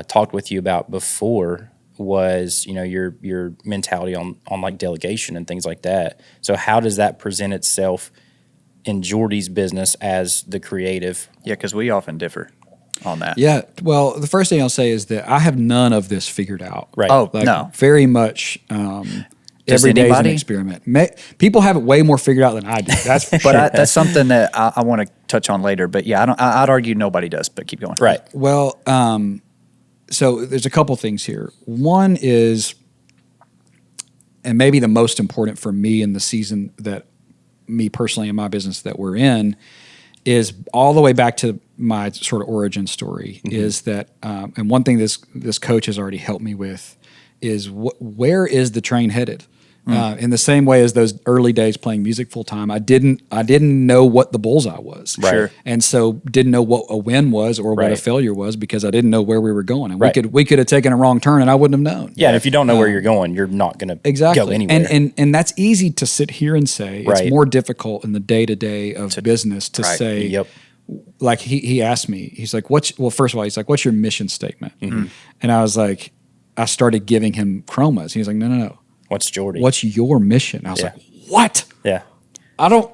talked with you about before was, your mentality on like delegation and things like that. So how does that present itself in Jordy's business as the creative? Yeah, because we often differ on that. Yeah. Well, the first thing I'll say is that I have none of this figured out. Right. Oh, Like, no. very much. Does Every day is an anybody? experiment. People have it way more figured out than I do. That's for sure. But that's something that I want to touch on later. But yeah, I'd argue nobody does, but keep going. Right. Well, so there's a couple things here. One is, and maybe the most important for me in the season that me personally in my business that we're in, is all the way back to my sort of origin story, is that, and one thing this coach has already helped me with is where is the train headed? In the same way as those early days playing music full time, I didn't know what the bullseye was. Right. Sure. And so didn't know what a win was or what a Right. failure was, because I didn't know where we were going. And Right. we could have taken a wrong turn and I wouldn't have known. Yeah, and if you don't know where you're going, you're not going to Exactly. go anywhere. And that's easy to sit here and say. Right. It's more difficult in the day-to-day of business to right. say, Yep. like he asked me, he's like, first of all, he's like, what's your mission statement? And I was like, I started giving him chromas. He was like, no. What's Jordy? What's your mission? I was Yeah. like, what? Yeah. I don't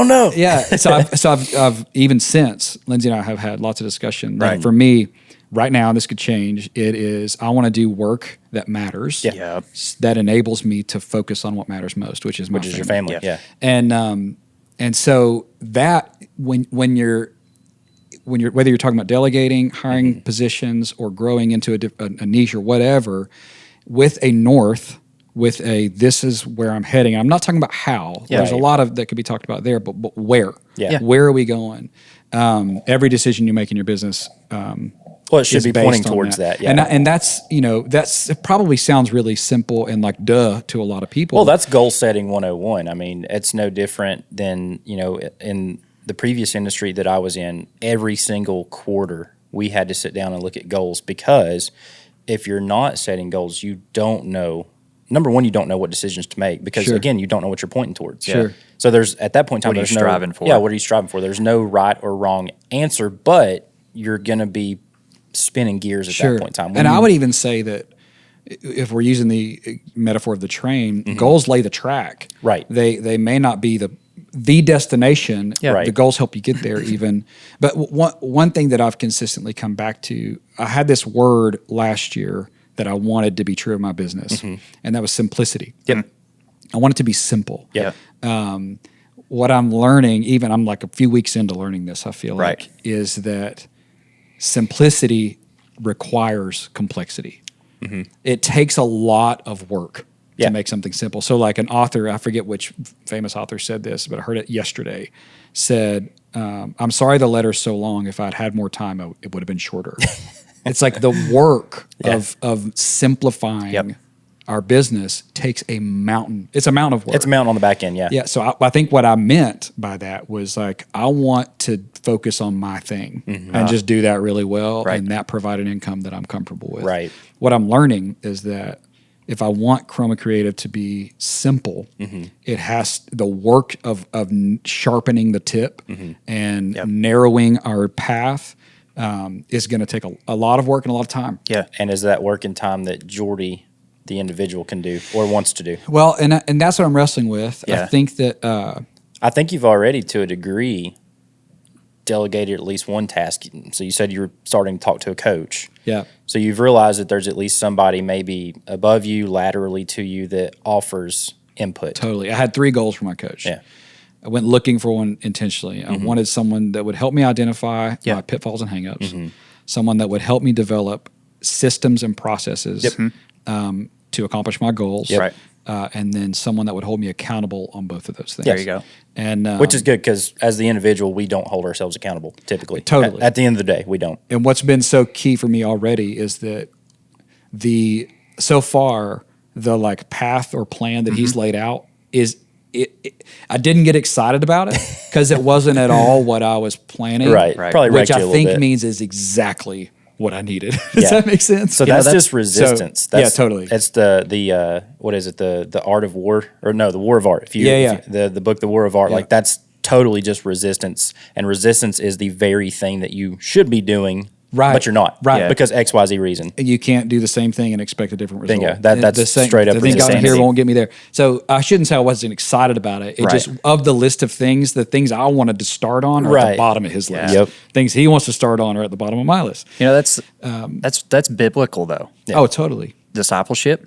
know. Yeah. So I've even since Lindsay and I have had lots of discussion. Like Right. for me, right now, this could change. It is, I want to do work that matters. Yeah. That enables me to focus on what matters most, which is my Which is your family. Yeah. Yeah. And so that when you're whether you're talking about delegating, hiring positions, or growing into a niche or whatever, with a north, with a this is where I'm heading. I'm not talking about how. Yeah. There's a Right. lot of that could be talked about there, but where? Yeah. Yeah. Where are we going? Every decision you make in your business. Well, it should is be based pointing on towards that. Yeah. And that's it probably sounds really simple and like duh to a lot of people. Well, that's goal setting 101. I mean, it's no different than, in the previous industry that I was in, every single quarter we had to sit down and look at goals, because if you're not setting goals, you don't know. Number one, you don't know what decisions to make, because Sure. again, you don't know what you're pointing towards. Sure. So there's, at that point in time, What are you there's no striving for? Yeah, what are you striving for? There's no right or wrong answer, but you're going to be spinning gears at that point in time. And I would even say that if we're using the metaphor of the train, goals lay the track. Right. They may not be the destination. Yeah. Right. The goals help you get there even. But one thing that I've consistently come back to, I had this word last year that I wanted to be true of my business, and that was simplicity. Yep. I want it to be simple. Yeah. What I'm learning, I'm like a few weeks into learning this, I feel Right. like, is that simplicity requires complexity. It takes a lot of work Yeah. to make something simple. So like an author, I forget which famous author said this, but I heard it yesterday, said, I'm sorry the letter's so long. If I'd had more time, it would have been shorter. It's like the work of simplifying Yep. our business takes a mountain. It's a mountain of work. It's a mountain on the back end, yeah. Yeah, so I think what I meant by that was like I want to focus on my thing and just do that really well, Right. and that provide an income that I'm comfortable with. Right. What I'm learning is that if I want Chroma Creative to be simple, it has the work of sharpening the tip and narrowing our path is going to take a lot of work and a lot of time. Yeah. And is that work and time that Jordy, the individual, can do or wants to do? Well, and that's what I'm wrestling with. Yeah. I think that I think you've already, to a degree, delegated at least one task. So you said you were starting to talk to a coach. yeah. So you've realized that there's at least somebody maybe above you, laterally to you, that offers input. Totally. I had 3 goals for my coach. Yeah. I went looking for one intentionally. I wanted someone that would help me identify my pitfalls and hangups, someone that would help me develop systems and processes to accomplish my goals, Right. And then someone that would hold me accountable on both of those things. There you go. And Which is good because as the individual, we don't hold ourselves accountable typically. Totally. At the end of the day, we don't. And what's been so key for me already is that so far the like path or plan that he's laid out is I didn't get excited about it because it wasn't at all what I was planning. Right. Probably Which wrecked you I a little think bit. means is exactly what I needed. Does Yeah. that make sense? So that's just resistance. So, That's, yeah, totally. It's the what is it? The art of war, or no, the war of art. If you, the book, The War of Art, Yeah. like that's totally just resistance, and resistance is the very thing that you should be doing, Right. But you're not, Right. Yeah. Because XYZ reason. You can't do the same thing and expect a different result. Bingo. That's straight up The thing out here insanity. won't get me there. So I shouldn't say I wasn't excited about it. It Right. just, of the list of things, the things I wanted to start on are at Right. the bottom of his list. Yep. Things he wants to start on are at the bottom of my list. You know, that's biblical though. Oh, totally. Discipleship,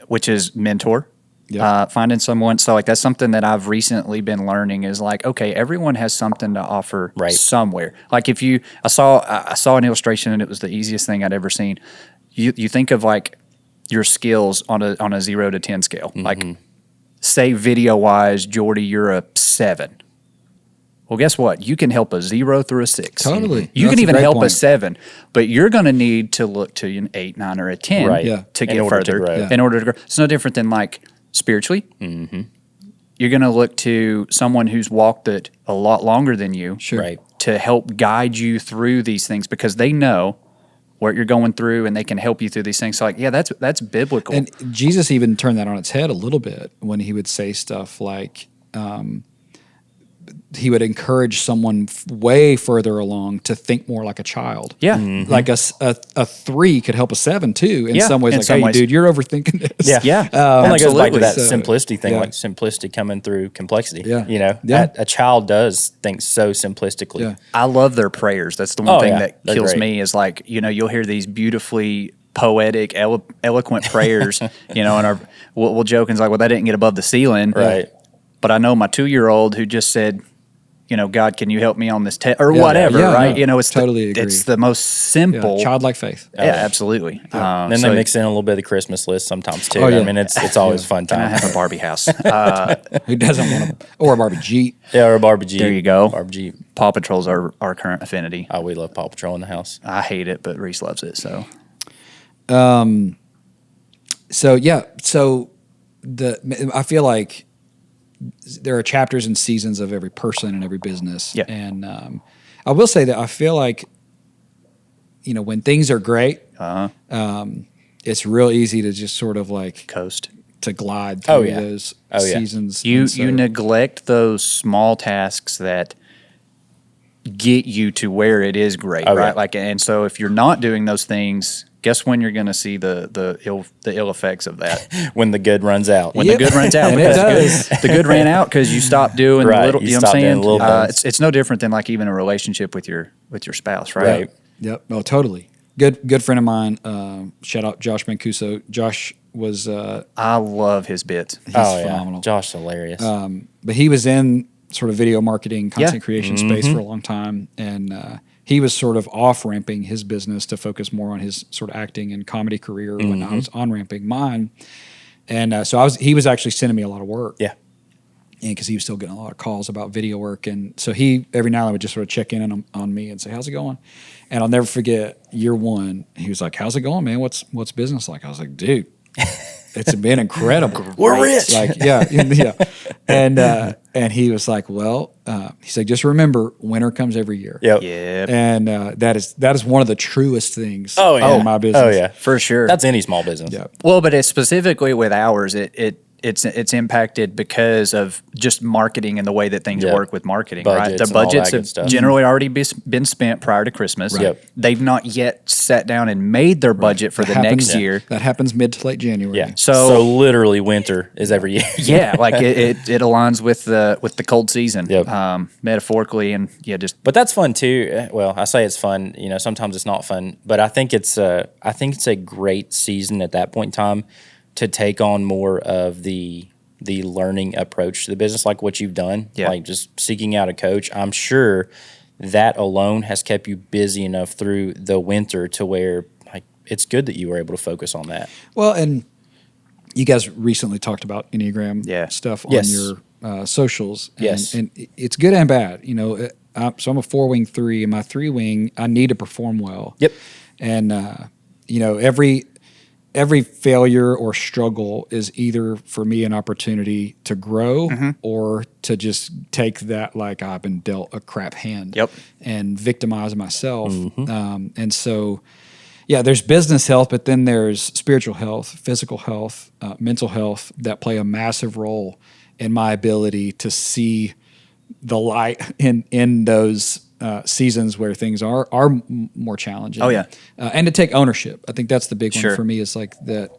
which is mentor. Yeah. Finding someone. So like that's something that I've recently been learning is like, okay, everyone has something to offer Right. somewhere. Like if I saw an illustration and it was the easiest thing I'd ever seen. You think of like your skills on a 0 to 10 scale. Like say video wise, Jordy, you're a 7. Well, guess what? You can help a 0 through a 6. Totally. You That's can a even great help a point. 7, but you're going to need to look to an 8, 9, or a 10 Right. Yeah. to In get order to further. grow. Yeah. In order to grow. It's no different than like spiritually. You're going to look to someone who's walked it a lot longer than you Sure. Right. to help guide you through these things because they know what you're going through and they can help you through these things. So like, yeah, that's biblical. And Jesus even turned that on its head a little bit when he would say stuff like, he would encourage someone way further along to think more like a child. yeah. Like a 3 could help a 7 too. In Yeah, some ways, in like, some hey, ways. dude, you're overthinking this. Yeah. Yeah. Well, that goes back to absolutely. that So, simplicity thing, yeah. like simplicity coming through complexity. Yeah. You know, Yeah. a child does think so simplistically. Yeah. I love their prayers. That's the one Oh, thing yeah. that They're kills great. me is like, you know, you'll hear these beautifully poetic, eloquent prayers, you know, and we'll joke and it's like, well, that didn't get above the ceiling. Right. But I know my 2-year-old who just said, you know, God, can you help me on this test or Yeah. whatever, Yeah, right? no, You know, it's totally agree. it's the most Yeah, simple. childlike faith. Yeah, absolutely. And then So they mix in a little bit of the Christmas list sometimes too. Oh, yeah. I mean, it's always a fun can I time. have a Barbie house? Who doesn't want to, or a Barbie Jeep? Yeah, or a Barbie Jeep. There you go. Barbie Jeep. Paw Patrol's our current affinity. Oh, we love Paw Patrol in the house. I hate it, but Reese loves it. So I feel like there are chapters and seasons of every person and every business. Yeah. And I will say that I feel like, you know, when things are great, it's real easy to just sort of like coast. to glide through Oh, yeah. those Oh, yeah. seasons. You And so- you neglect those small tasks that get you to where it is great, Oh, right? yeah. Like, and so if you're not doing those things, guess when you're going to see the ill effects of that? When the good runs out. When Yep. the good runs out, And it because the good ran out because you stopped doing Right, the little. you You know what I'm stopped doing saying? the little things. It's no different than like even a relationship with your spouse, right? Right. Yep. Oh, totally. Good friend of mine. Shout out Josh Mancuso. Josh was, I love his bits. he's Oh, yeah. phenomenal. Josh, hilarious. But he was in sort of video marketing, content Yeah. creation space for a long time, and he was sort of off ramping his business to focus more on his sort of acting and comedy career when I was on ramping mine. And so he was actually sending me a lot of work. yeah. And because he was still getting a lot of calls about video work, and so he every now and then would just sort of check in on me and say, "How's it going?" And I'll never forget year one. He was like, "How's it going, man? What's business like?" I was like, "Dude, it's been incredible. We're rich. Like, yeah. And he was like, well, he said, just remember, winter comes every year. Yep. Yep. And that is one of the truest things Oh, yeah. in my business. Oh, yeah. For sure. That's any small business. Yeah. Well, but it's specifically with ours, it's impacted because of just marketing and the way that things Yeah. work with marketing, Budgets right? The and all that budgets good have stuff. generally already been spent prior to Christmas. Right. Yep. They've not yet sat down and made their budget for That the happens- next year. That happens mid to late January. Yeah. So- literally winter is every year. Yeah, like it aligns with the cold season, Yep. metaphorically, and just But that's fun too. Well, I say it's fun. You know, sometimes it's not fun, but I think it's a great season at that point in time to take on more of the learning approach to the business, like what you've done. Yeah. Like just seeking out a coach. I'm sure that alone has kept you busy enough through the winter to where like it's good that you were able to focus on that. Well, and you guys recently talked about Enneagram stuff Yes. on your socials. And, Yes. And it's good and bad. You know, so I'm a 4-wing 3, and my 3-wing, I need to perform well. Yep. And, you know, every failure or struggle is either for me an opportunity to grow or to just take that, like, I've been dealt a crap hand Yep. and victimize myself. And so, yeah, there's business health, but then there's spiritual health, physical health, mental health that play a massive role in my ability to see the light in those seasons where things are more challenging. Oh, yeah. And to take ownership. I think that's the big Sure. one for me, is like that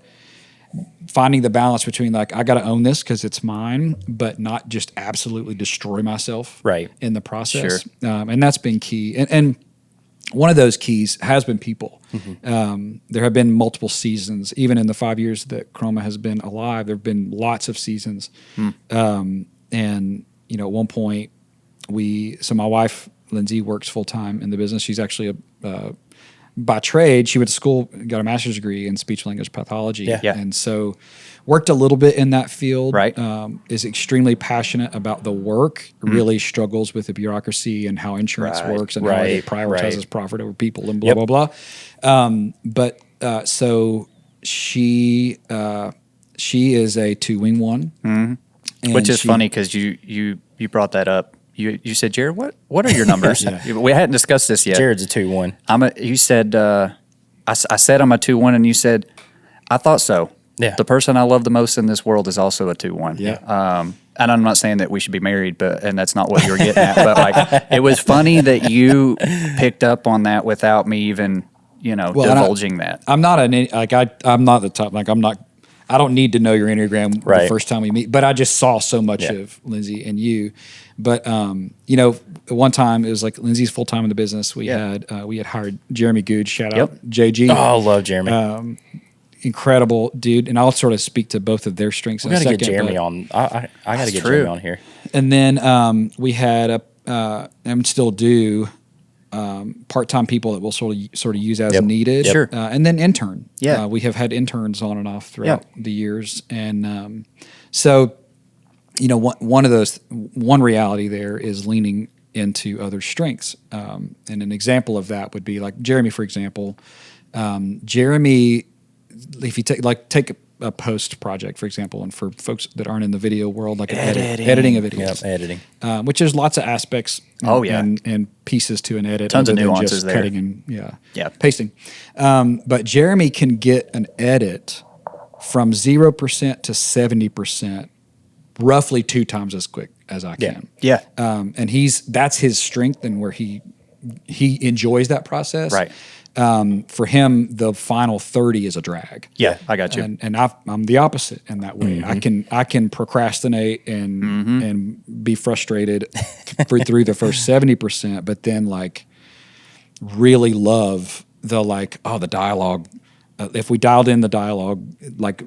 finding the balance between, like, I got to own this because it's mine, but not just absolutely destroy myself Right. in the process. And that's been key. And one of those keys has been people. There have been multiple seasons, even in the 5 years that Chroma has been alive. There have been lots of seasons. And, you know, at one point, so my wife, Lindsay, works full time in the business. She's actually by trade, she went to school, got a master's degree in speech language pathology. Yeah. And so worked a little bit in that field. Right. Is extremely passionate about the work, really struggles with the bureauccy and how insurance Right. works and how it Right. prioritizes Right. profit over people and blah, Yep. blah, blah. So she is a 2-wing 1. And which is she- funny because you brought that up. You said, Jared, what are your numbers? We hadn't discussed this yet. Jared's a 2-1. You said I said I'm a 2-1, and you said I thought so. Yeah. The person I love the most in this world is also a 2-1. Yeah. And I'm not saying that we should be married, and that's not what you were getting at. But like, it was funny that you picked up on that without me even, divulging that. I'm not I'm not the top. Like, I don't need to know your Enneagram the Right. first time we meet, but I just saw so much of Lindsay and you. But at one time it was like Lindsay's full time in the business. We had hired Jeremy Good, shout out JG. Oh, I love Jeremy. Incredible dude. And I'll sort of speak to both of their strengths We in a got to second. get Jeremy but- on. I got to get true. Jeremy on here. And then we had and still do part-time people that we'll sort of use as Yep. needed. Yep. Sure. And then intern. Yeah. We have had interns on and off throughout the years. And so, one reality there is leaning into other strengths. And an example of that would be like Jeremy, for example. Jeremy, if you take a post project, for example, and for folks that aren't in the video world, like editing a video. Yep, editing. Which there's lots of aspects and pieces to an edit. Tons of other than nuances just there. cutting and pasting. But Jeremy can get an edit from 0% to 70% roughly 2 times as quick as I can. Yeah. And that's his strength and where he enjoys that process. Right. For him, the final 30 is a drag. Yeah, I got you. And I'm the opposite in that way. I can procrastinate and be frustrated through the first 70%, but then like really love the dialogue. If we dialed in the dialogue, like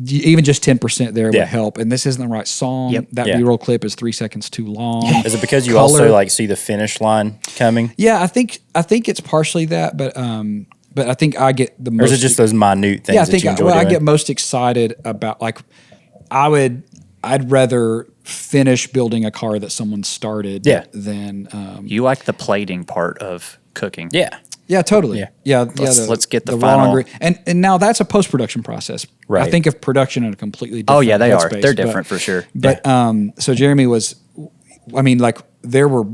even just 10% there would help. And this isn't the right song. Yep. That Yeah. B-roll clip is 3 seconds too long. Is it because you Color- also like see the finish line coming? Yeah, I think it's partially that, but I think I get the most. Or is it just those minute things Yeah, I that think you enjoy I doing? get most excited about, like, I'd rather finish building a car that someone started Yeah. than You like the plating part of cooking. Yeah. Yeah, totally. Yeah. Let's get the final. And now that's a post production process. Right. I think of production in a completely different. Oh yeah, they are. headspace, They're different for sure. But so Jeremy was, I mean, like there were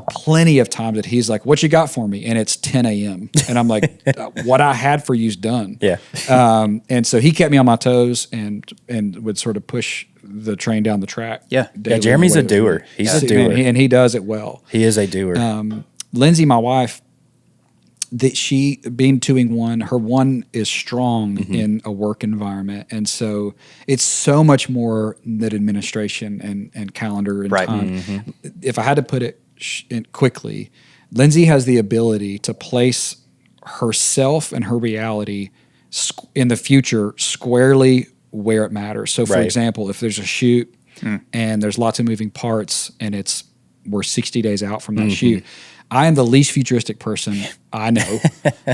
plenty of times that he's like, "What you got for me?" And it's 10 a.m. and I'm like, "What I had for you's done." Yeah. And so he kept me on my toes and would sort of push the train down the track. Yeah. Yeah, Jeremy's a doer. He's a doer. and he does it well. He is a doer. Lindsay, my wife, that she being 2-1, her one is strong in a work environment, and so it's so much more than administration and calendar and time. If I had to put it quickly, Lindsay has the ability to place herself and her reality in the future squarely where it matters. So, for example, if there's a shoot and there's lots of moving parts, and we're 60 days out from that shoot. I am the least futuristic person I know.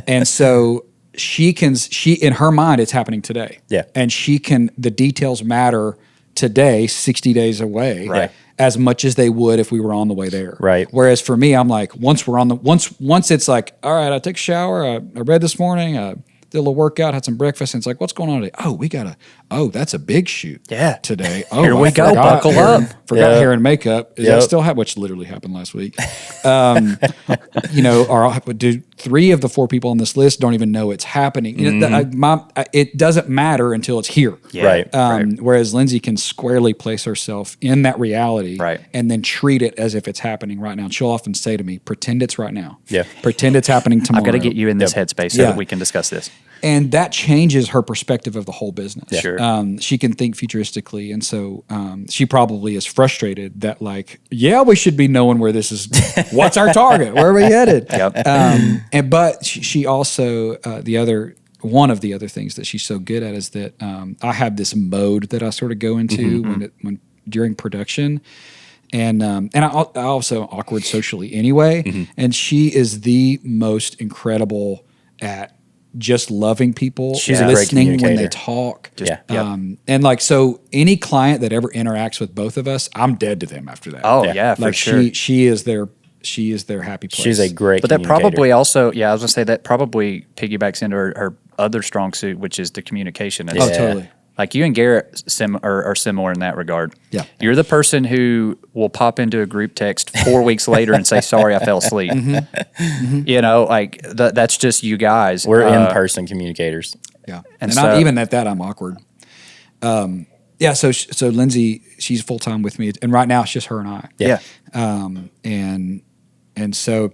And so she in her mind, it's happening today. Yeah. And the details matter today, 60 days away. Right. As much as they would if we were on the way there. Right. Whereas for me, I'm like, once it's like, all right, I took a shower, I read this morning, I did a little workout, had some breakfast, and it's like, what's going on today? That's a big shoot. Yeah. Today. Oh, Here we go. Buckle up. Forgot hair and makeup. Is that still which literally happened last week? Or do 3 of the 4 people on this list don't even know it's happening. It doesn't matter until it's here. Yeah. Right. Whereas Lindsay can squarely place herself in that reality and then treat it as if it's happening right now. And she'll often say to me, pretend it's right now. Yeah. Pretend it's happening tomorrow. I've got to get you in this headspace so that we can discuss this. And that changes her perspective of the whole business. Yeah. Sure. She can think futuristically. And so she probably is frustrated that we should be knowing where this is. What's our target? Where are we headed? Yep. But she also, one of the other things that she's so good at is that I have this mode that I sort of go into when during production. And I also am awkward socially anyway. And she is the most incredible at just loving people, she's a great listening when communicator. they talk. Yeah. So any client that ever interacts with both of us, I'm dead to them after that. Oh yeah, for sure. She is their happy place. She's a great But that communicator. probably also, I was gonna say that probably piggybacks into her other strong suit, which is the communication. Oh, totally. Like you and Garrett are similar in that regard. Yeah. You're the person who will pop into a group text 4 weeks later and say, sorry, I fell asleep. That's just you guys. We're in-person communicators. Yeah. And I'm, even at that, I'm awkward. So Lindsay, she's full-time with me. And right now it's just her and I. Yeah. And so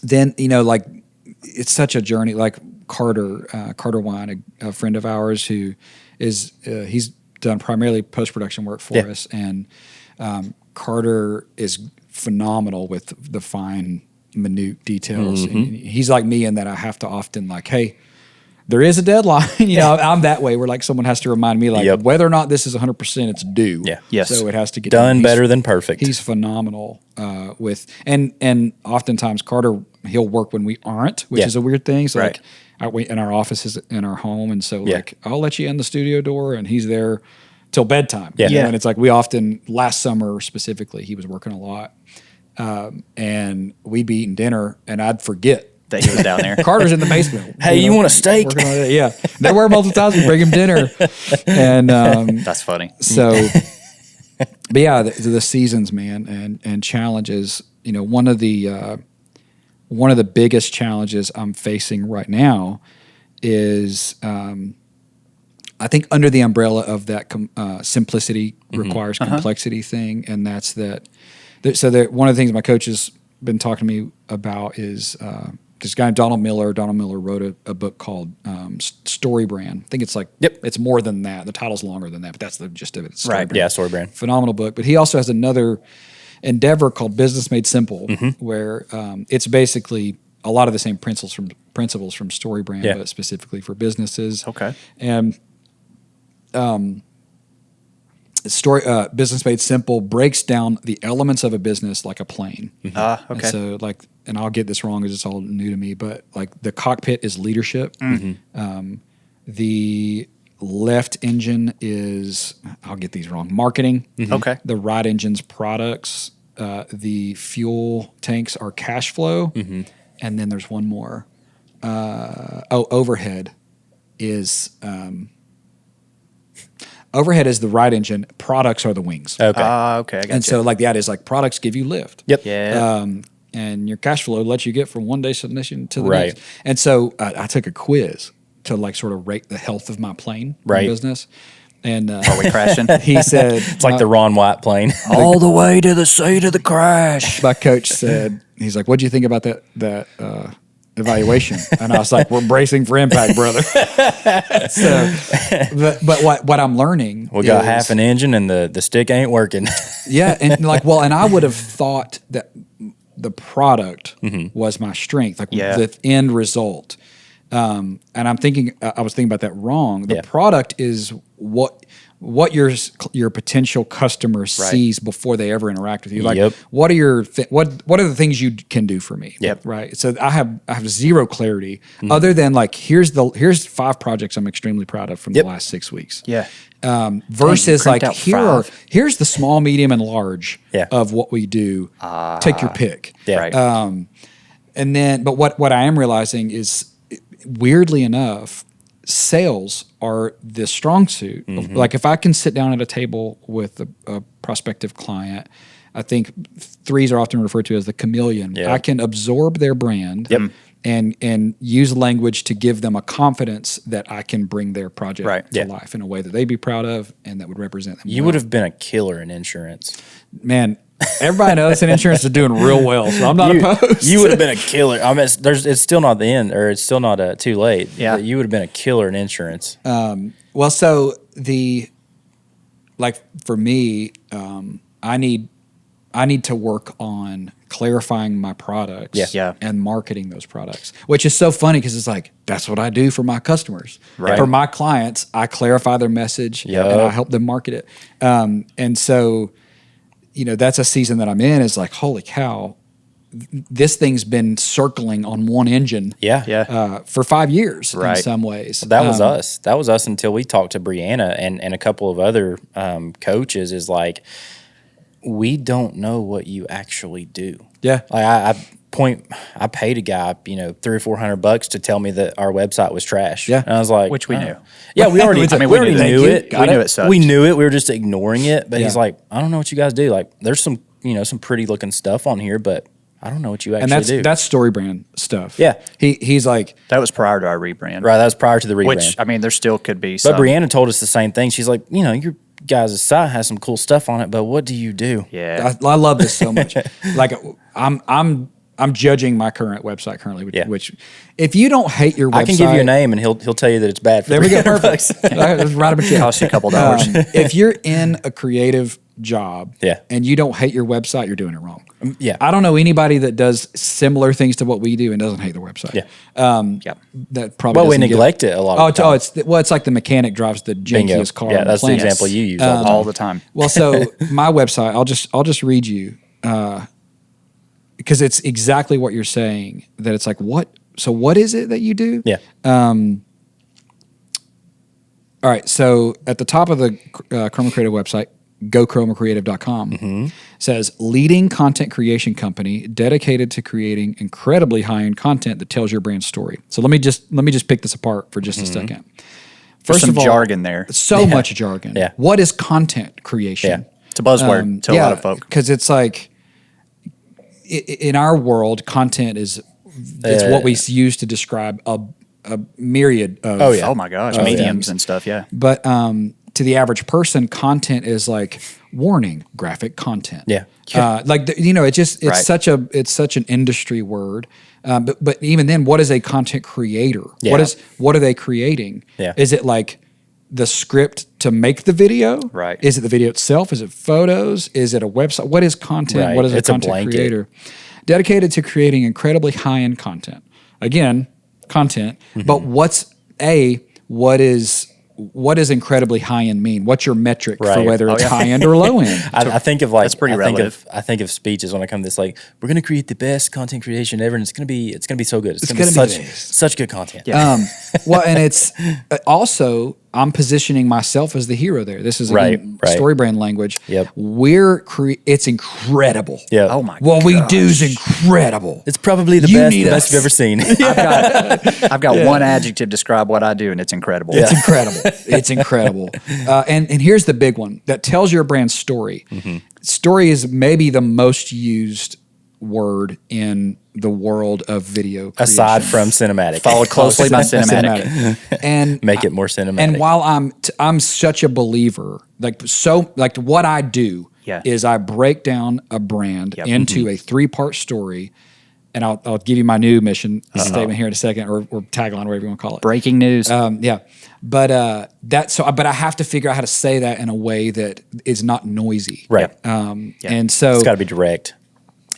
then, it's such a journey. Like Carter Wine, a friend of ours who is he's done primarily post-production work for us, and Carter is phenomenal with the fine, minute details. And he's like me in that I have to often hey, there is a deadline. I'm that way where someone has to remind me whether or not this is 100%, it's due. Yeah. Yes. So it has to get done better than perfect. He's phenomenal with and oftentimes Carter, he'll work when we aren't, which is a weird thing. So in our offices, in our home, and so I'll let you in the studio door, and he's there till bedtime. And it's we often, last summer specifically, he was working a lot, and we'd be eating dinner, and I'd forget that he was down there. Carter's in the basement. Hey, you want a steak? Yeah, there were multiple times we bring him dinner, and that's funny. So, but the seasons, man, and challenges. One of the biggest challenges I'm facing right now is, I think, under the umbrella of that simplicity requires complexity thing, and that's that. One of the things my coach has been talking to me about is this guy Donald Miller. Donald Miller wrote a book called Story Brand. I think it's it's more than that. The title's longer than that, but that's the gist of it. Story Brand. Yeah, Story Brand. Phenomenal book. But he also has another endeavor called Business Made Simple, where it's basically a lot of the same principles from Story Brand, but specifically for businesses. Okay. And Business Made Simple breaks down the elements of a business like a plane. Okay. And so and I'll get this wrong because it's all new to me, but the cockpit is leadership. The left engine is, I'll get these wrong, marketing. Okay. The right engine's products. The fuel tanks are cash flow. and then there's one more. Overhead is overhead is the right engine. Products are the wings. Okay. Okay. I got And so like the idea is like products give you lift. Yep. Yeah. And your cash flow lets you get from one destination to the Right. next. And so I took a quiz to like sort of rate the health of my plane Right. business. And Are we crashing? he said, It's like the Ron White plane. All the way to the seat of the crash. my coach said, he's like, "What'd you think about that evaluation?" And I was like, "We're bracing for impact, brother." So, but what I'm learning, We got is- half an engine and the stick ain't working. yeah, and like, well, and I would have thought that the product was my strength, like Yeah. the end result. And I was thinking about that wrong. The Yeah. product is what your potential customer sees before they ever interact with you. Like, Yep. what are what are the things you can do for me? Yep. Right. So I have zero clarity other than like here's 5 projects I'm extremely proud of from the last 6 weeks. Yeah. Versus cranked like out 5. here's the small, medium, and large Yeah. of what we do. Take your pick. Yeah. Right. And then, but what I am realizing is, weirdly enough, sales are the strong suit. Like if I can sit down at a table with a prospective client, I think 3s are often referred to as the chameleon. Yeah. I can absorb their brand and use language to give them a confidence that I can bring their project Right. to Yeah. life in a way that they'd be proud of and that would represent them. You well. would have been a killer in insurance. Man, everybody knows that insurance is doing real well, so I'm not opposed. You would have been a killer. I mean, it's still not the end, or it's still not too late. Yeah. But you would have been a killer in insurance. Well, so for me, I need to work on clarifying my products Yeah. and marketing those products, which is so funny because it's like, that's what I do for my customers. Right. For my clients, I clarify their message Yep. and I help them market it. And so, that's a season that I'm in is like, holy cow, this thing's been circling on one engine Yeah. for 5 years in Right. some ways. That was us. That was us until we talked to Brianna and a couple of other coaches. Is like, we don't know what you actually do. Yeah. Like I paid a guy, $300 or $400 to tell me that our website was trash. Yeah. And I was like, Which we oh. knew. Yeah, we already. I mean, we we already knew that. knew it. We knew it sucked. We knew it. We were just ignoring it. But he's Yeah. like, I don't know what you guys do. Like, there's some, some pretty looking stuff on here, but I don't know what you actually And do. that's story brand stuff. Yeah. He's like, That was prior to our rebrand. right. That was prior to the rebrand. Which, I mean, there still could be But some. Brianna told us the same thing. She's like, your guys' site has some cool stuff on it, but what do you do? Yeah. I love this so much. Like I'm judging my current website currently, which if you don't hate your website, I can give you a name and he'll tell you that it's bad for There we go. $300. Perfect. Right up a check. Cost you a couple dollars. If you're in a creative job Yeah. and you don't hate your website, you're doing it wrong. Yeah. I don't know anybody that does similar things to what we do and doesn't hate their website. Yeah. Yep. That probably Well, we doesn't get- neglect it a lot of times. it's like the mechanic drives the Bingo. jankiest car. Yeah, on the that's the planet. example you use All the time. Well, so my website, I'll just read you because it's exactly what you're saying. That it's like, what? So what is it that you do? Yeah. All right. So at the top of the Chroma Creative website, goChromaCreative.com says leading content creation company dedicated to creating incredibly high-end content that tells your brand story. So let me just pick this apart for just a second. There's First some of all, jargon there. so much jargon. Yeah. What is content creation? Yeah. It's a buzzword to a lot of folk. Because it's like in our world, content is it's what we use to describe a myriad of. Oh, yeah. Oh my gosh, mediums and stuff. Yeah. But to the average person, content is like warning, graphic content. Yeah. It's Right. it's such an industry word. But even then, what is a content creator? Yeah. What are they creating? Yeah. Is it like the script to make the video? Right. Is it the video itself? Is it photos? Is it a website? What is content? Right. What is It's a a content blanket. creator? Dedicated to creating incredibly high-end content. Again, content. Mm-hmm. But what is incredibly high-end mean? What's your metric for Right. whether Oh, it's yeah. high-end or low-end? I think of like That's pretty I relative. think of speeches when I come to this, like, we're gonna create the best content creation ever, and it's gonna be so good. It's gonna be gonna be such this. such good content. Yeah. Well, and it's also I'm positioning myself as the hero there. This is Right, again, right. story brand language. Yep. It's incredible. Yeah. Oh my What we gosh. do is incredible. It's probably the You best, need the best us. you've ever seen. I've got one adjective to describe what I do, and it's incredible. It's incredible. It's incredible. And here's the big one that tells your brand story. Story is maybe the most used word in the world of video creation. Aside from cinematic. Followed closely by cinematic. And Make it more cinematic. And while I'm such a believer, like what I do Yeah. is I break down a brand Yep. into a 3-part story, and I'll give you my new mission statement here in a second, or tagline, whatever you want to call it. Breaking news. Yeah, but but I have to figure out how to say that in a way that is not noisy, Right. And so It's got to be direct.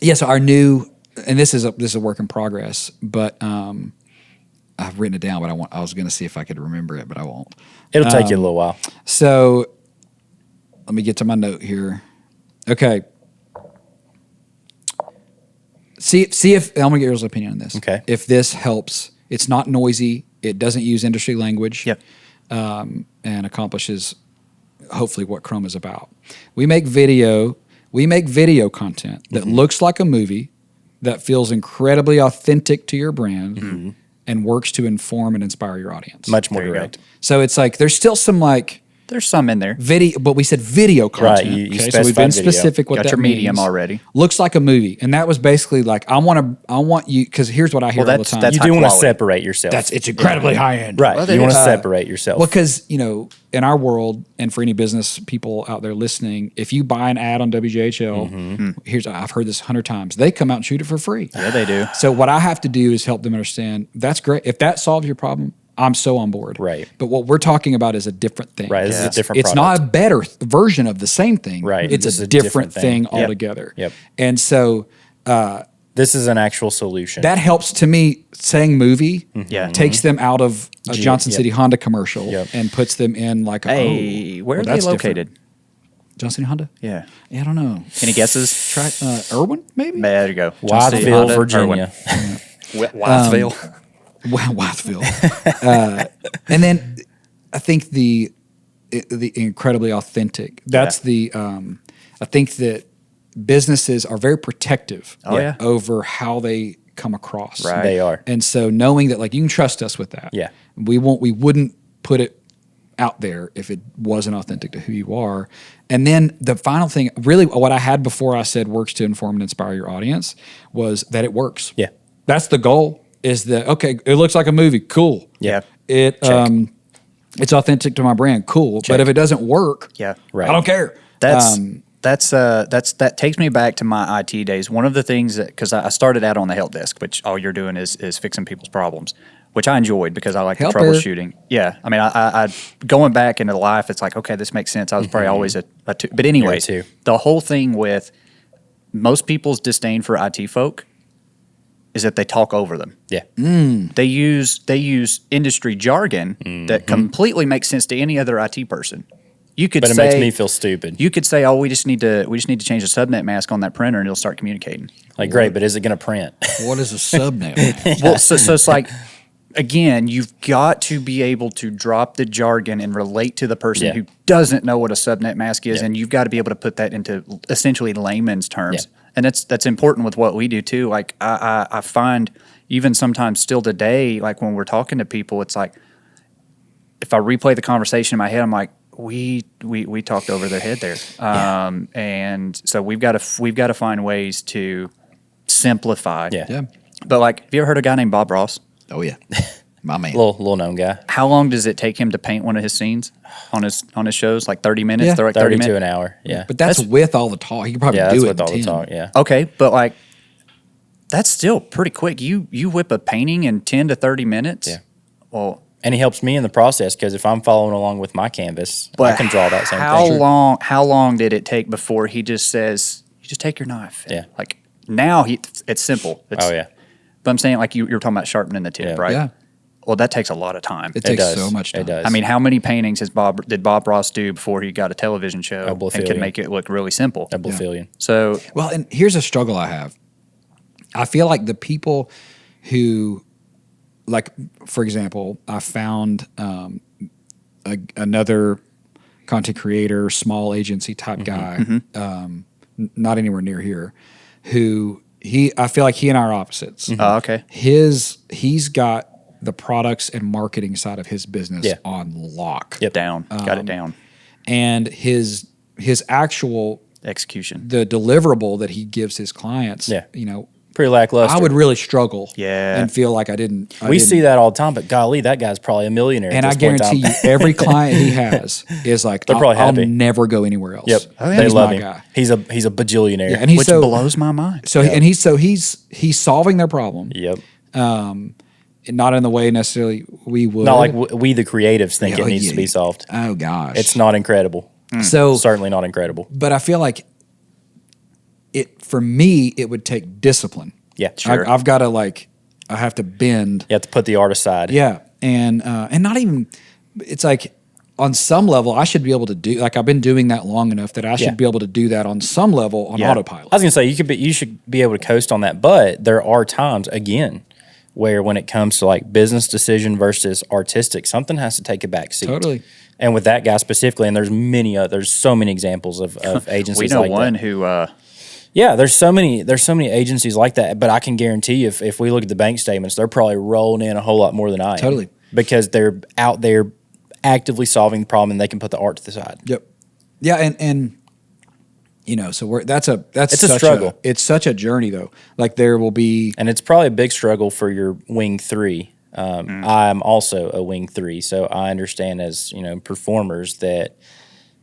yeah, so our new, and this is a work in progress, but I've written it down, but I was going to see if I could remember it, but I won't. It'll take you a little while. So let me get to my note here. Okay. See if I'm gonna get your opinion on this. Okay. If this helps, it's not noisy. It doesn't use industry language. Yep. And accomplishes hopefully what Chroma is about. We make video content that looks like a movie, that feels incredibly authentic to your brand, and works to inform and inspire your audience. Much more There you go. direct. So it's like there's still some like There's some in there. video, but we said video content. you okay? So we've specified been video. specific what Got that your medium means. already. Looks like a movie, and that was basically like I want you, because here's what I hear all the that's- time. that's You high do want to quality. separate yourself. It's incredibly high end, right. Well, You want to it is. separate yourself. Well, because in our world, and for any business people out there listening, if you buy an ad on WJHL, I've heard this 100 times. They come out and shoot it for free. Yeah, they do. So what I have to do is help them understand that's great. If that solves your problem, I'm so on board. Right. But what we're talking about is a different thing. Right, this is a different It's product. not a better version of the same thing. Right, It's this is a a different different thing. thing Yep. altogether. Yep. And so This is an actual solution. that helps to me. Saying movie Yeah. takes them out of a Johnson yep. City Honda commercial Yep. and puts them in like Hey, where are they that's located? different. Johnson City Honda? Yeah. Yeah, I don't know. Any guesses? Try Irwin, maybe? There you go. Johnson City, Wytheville, Honda, Virginia. Wytheville. Wytheville. And then I think the incredibly authentic. That's I think that businesses are very protective Oh, yeah. over how they come across. Right. They are. And so knowing that like you can trust us with that. Yeah. We wouldn't put it out there if it wasn't authentic to who you are. And then the final thing, really what I had before I said works to inform and inspire your audience, was that it works. Yeah. That's the goal, is that, okay, it looks like a movie. Cool. Yeah. It it's authentic to my brand. Cool. But if it doesn't work, Yeah. Right. I don't care. That takes me back to my IT days. One of the things that, because I started out on the help desk, which all you're doing is fixing people's problems, which I enjoyed because I like the Helper. troubleshooting. Yeah, I mean, I going back into life, it's like, okay, this makes sense. I was probably always a two, but anyways, too. the whole thing with most people's disdain for IT folk is that they talk over them. Yeah. They use industry jargon that completely makes sense to any other IT person. You could But it say, makes me feel stupid. you could say, "Oh, we just need to change the subnet mask on that printer, and it'll start communicating." Like, great, but is it going to print? What is a subnet? Well, so it's like, again, you've got to be able to drop the jargon and relate to the person Yeah. who doesn't know what a subnet mask is, Yeah. and you've got to be able to put that into essentially layman's terms. Yeah. And that's important with what we do too. Like I find even sometimes still today, like when we're talking to people, it's like if I replay the conversation in my head, I'm like, we talked over their head there, and so we've got to find ways to simplify. Yeah. Yeah. But like, have you ever heard of a guy named Bob Ross? Oh yeah. My man. Little known guy. How long does it take him to paint one of his scenes on his shows? Like 30 minutes? Yeah. They're like 30 30 to minutes. an hour. Yeah. But that's with all the talk. You could probably yeah, do that's it with in all the 10. talk. Yeah. Okay, but like that's still pretty quick. You whip a painting in 10 to 30 minutes. Yeah. Well, And he helps me in the process because if I'm following along with my canvas, but I can draw that same how thing. long? How long did it take before he just says, "You just take your knife"? Yeah. Like now, it's simple. It's, Oh, yeah. But I'm saying like you were talking about sharpening the tip, Yeah. right? Yeah. Well, that takes a lot of time. It takes does. so much time. It does. I mean, how many paintings did Bob Ross do before he got a television show and could Oblivion. make it look really simple? A billion. So Well, and here's a struggle I have. I feel like the people who, like, for example, I found a another content creator, small agency type guy, not anywhere near here, who I feel like he and I are opposites. Oh, okay. He's got the products and marketing side of his business on lock. Yep. Down. Got it down. And his actual Execution. the deliverable that he gives his clients, pretty lackluster. I would really struggle Yeah. and feel like I didn't. We see that all the time, but golly, that guy's probably a millionaire. And at I this point in guarantee time. you, every client he has is like, They're probably I'll happy. never go anywhere else. Yep, Oh, yeah. they He's love my him. guy. He's a bajillionaire. Yeah, and he's Which blows my mind. So he's solving their problem. Yep. Not in the way necessarily we would. Not like we the creatives think Yeah, it needs to be solved. Oh gosh, It's not incredible. so. Certainly not incredible. But I feel like for me, it would take discipline. Yeah, sure. I've got to I have to bend. You have to put the art aside. Yeah, and not even. It's like on some level, I should be able to do. Like I've been doing that long enough that I should be able to do that on some level on autopilot. I was gonna say you should be able to coast on that, but there are times again where when it comes to like business decision versus artistic, something has to take a back seat. Totally. And with that guy specifically, and there's so many examples of agencies We know like one that. who. Yeah, there's so many agencies like that, but I can guarantee you if we look at the bank statements, they're probably rolling in a whole lot more than I am. Totally. Because they're out there actively solving the problem and they can put the art to the side. Yep. Yeah, and so that's It's a such struggle. It's such a journey though. Like there will be. And it's probably a big struggle for your wing 3. I'm also a wing 3, so I understand as performers that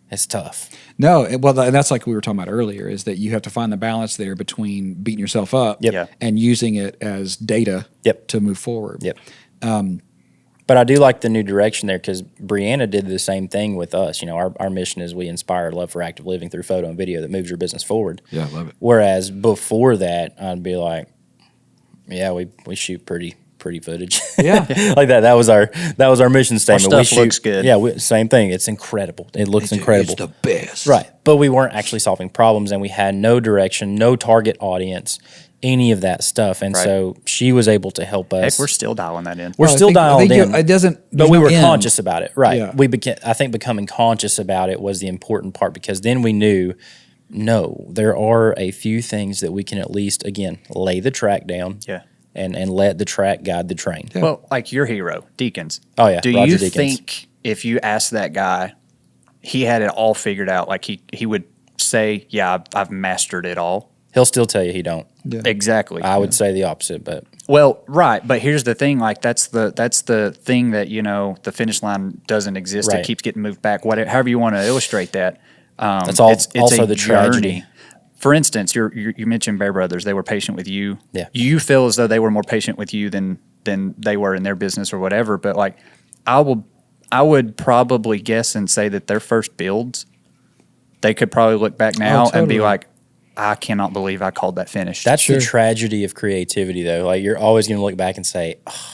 it's tough. No, and that's like we were talking about earlier, is that you have to find the balance there between beating yourself up Yep. Yeah. and using it as data to move forward. Yep. But I do like the new direction there because Brianna did the same thing with us. Our mission is we inspire love for active living through photo and video that moves your business forward. Yeah, I love it. Whereas before that, I'd be like, yeah, we shoot pretty footage. Yeah. Like that. That was our mission statement. Our stuff looks good. Yeah, same thing. It's incredible. It looks incredible. It's the best. Right. But we weren't actually solving problems and we had no direction, no target audience, any of that stuff. And so she was able to help us. Heck, we're still dialing that in. We're still dialed in. It doesn't. But we were end. conscious about it. Right. Yeah. I think becoming conscious about it was the important part because then we knew, no, there are a few things that we can at least, again, lay the track down. Yeah. And let the track guide the train. Yeah. Well, like your hero, Deacons. Oh, yeah, Do Roger you Deakins. think if you asked that guy, he had it all figured out? Like he would say, "Yeah, I've mastered it all." He'll still tell you he don't. Yeah. Exactly. I would say the opposite, but Well, right, but here's the thing: like that's the thing that the finish line doesn't exist. Right. It keeps getting moved back. Whatever, however you want to illustrate that. That's also the tragedy. journey. For instance, you mentioned Bear Brothers. They were patient with you. Yeah. You feel as though they were more patient with you than they were in their business or whatever. But like, I would probably guess and say that their first builds, they could probably look back now and be totally. like, I cannot believe I called that finished. that's the tragedy of creativity, though. Like you're always going to look back and say, oh,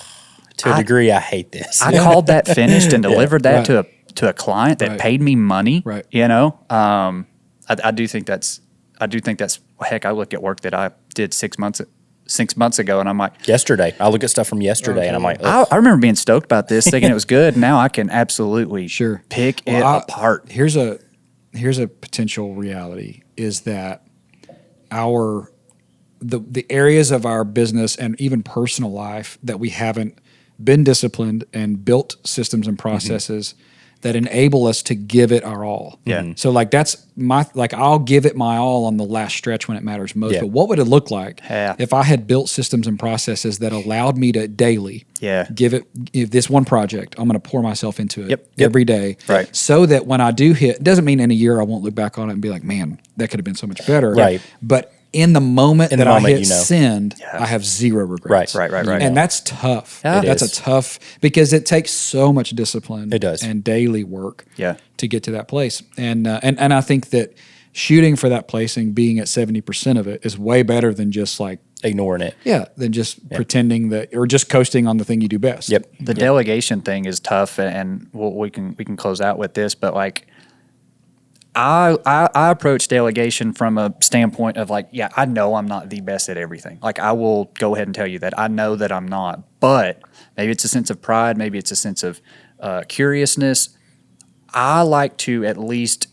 to a degree, I hate this. I called that finished and delivered that Right. to a client that Right. paid me money. Right. I do think that's heck. I look at work that I did 6 months ago, and I'm like, Yesterday, I look at stuff from yesterday, and I'm like, ugh. I remember being stoked about this, thinking it was good. Now I can absolutely pick it apart. Here's a potential reality is that the areas of our business and even personal life that we haven't been disciplined and built systems and processes that enable us to give it our all. Yeah. So that's I'll give it my all on the last stretch when it matters most. Yeah. But what would it look like Yeah. if I had built systems and processes that allowed me to daily if this one project, I'm going to pour myself into it every day. Right. So that when I do hit, it doesn't mean in a year I won't look back on it and be like, man, that could have been so much better. Right. But in the moment In the that I moment, hit send, I have zero regrets. Right. And that's tough. Yeah. That's It a is. tough, because it takes so much discipline It does. and daily work Yeah. to get to that place. And I think that shooting for that place and being at 70% of it is way better than just ignoring it. than just pretending that, or just coasting on the thing you do best. Yep. The delegation thing is tough, and we can close out with this. But like, I approach delegation from a standpoint of like, yeah, I know I'm not the best at everything. Like, I will go ahead and tell you that I know that I'm not. But maybe it's a sense of pride, maybe it's a sense of curiousness. I like to at least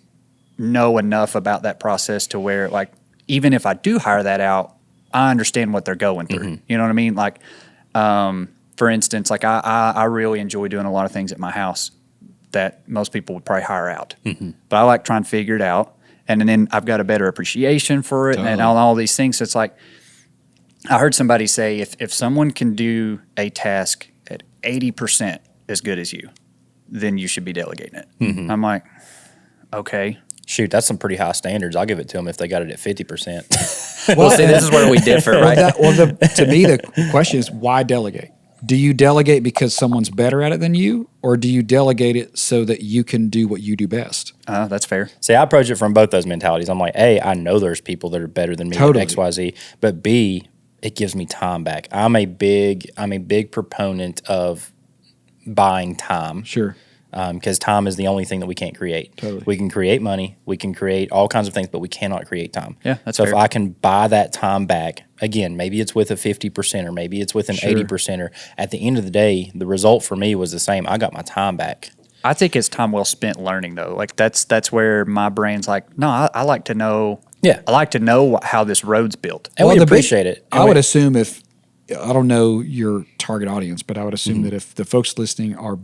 know enough about that process to where, like, even if I do hire that out, I understand what they're going through. You know what I mean? Like, for instance, like I really enjoy doing a lot of things at my house that most people would probably hire out. But I like trying to figure it out. And then I've got a better appreciation for it and all these things. So it's like, I heard somebody say, if someone can do a task at 80% as good as you, then you should be delegating it. I'm like, okay. Shoot, that's some pretty high standards. I'll give it to them if they got it at 50%. Well, see, this is where we differ, right? To me, the question is, why delegate? Do you delegate because someone's better at it than you, or do you delegate it so that you can do what you do best? That's fair. See, I approach it from both those mentalities. I'm like, A, I know there's people that are better than me at X, Y, Z, but B, it gives me time back. I'm a big proponent of buying time. Sure. Because time is the only thing that we can't create. Totally. We can create money, we can create all kinds of things, but we cannot create time. Yeah, that's so fair. if I can buy that time back, again, maybe it's with a 50% or maybe it's with an 80%, or at the end of the day, the result for me was the same. I got my time back. I think it's time well spent learning, though. Like that's where my brain's like, no, I like to know. Yeah. I like to know how this road's built. And we appreciate it. I would assume I don't know your target audience, but I would assume that if the folks listening are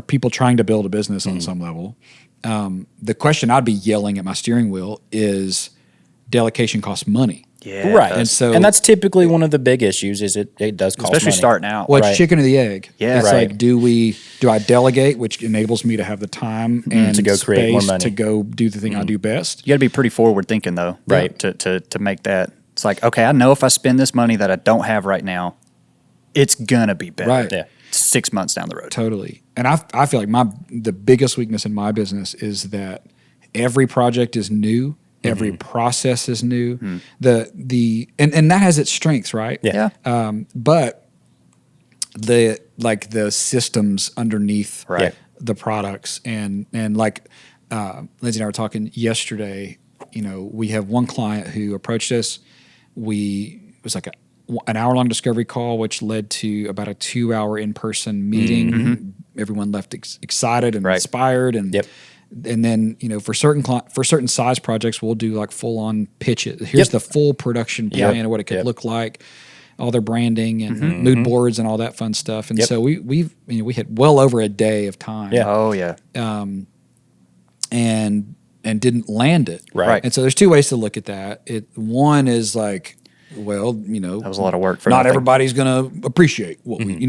people trying to build a business on some level, the question I'd be yelling at my steering wheel is delegation costs money. Yeah. Right. And that's typically one of the big issues is it does cost Especially money. starting out. Well, it's Right. chicken or the egg. Yeah. It's Right. like, do I delegate, which enables me to have the time and To go create more space money. to go do the thing I do best? You got to be pretty forward thinking, though, Right. To make that. It's like, okay, I know if I spend this money that I don't have right now, it's gonna be better. Right. Yeah. 6 months down the road. Totally. And I feel like the biggest weakness in my business is that every project is new, every process is new. And that has its strengths, right? Yeah. But the systems underneath Right. the products and like Lindsay and I were talking yesterday. We have one client who approached us. It was like an hour-long discovery call, which led to about a 2-hour in-person meeting. Everyone left excited and inspired, and and then for certain size projects, we'll do like full-on pitch it. Here's the full production plan of what it could look like, all their branding and mood boards and all that fun stuff. And so we had well over a day of time. Yeah. Oh yeah. And didn't land it. Right. And so there's two ways to look at that. One is like, well, That was a lot of work for not nothing. everybody's going to appreciate what we,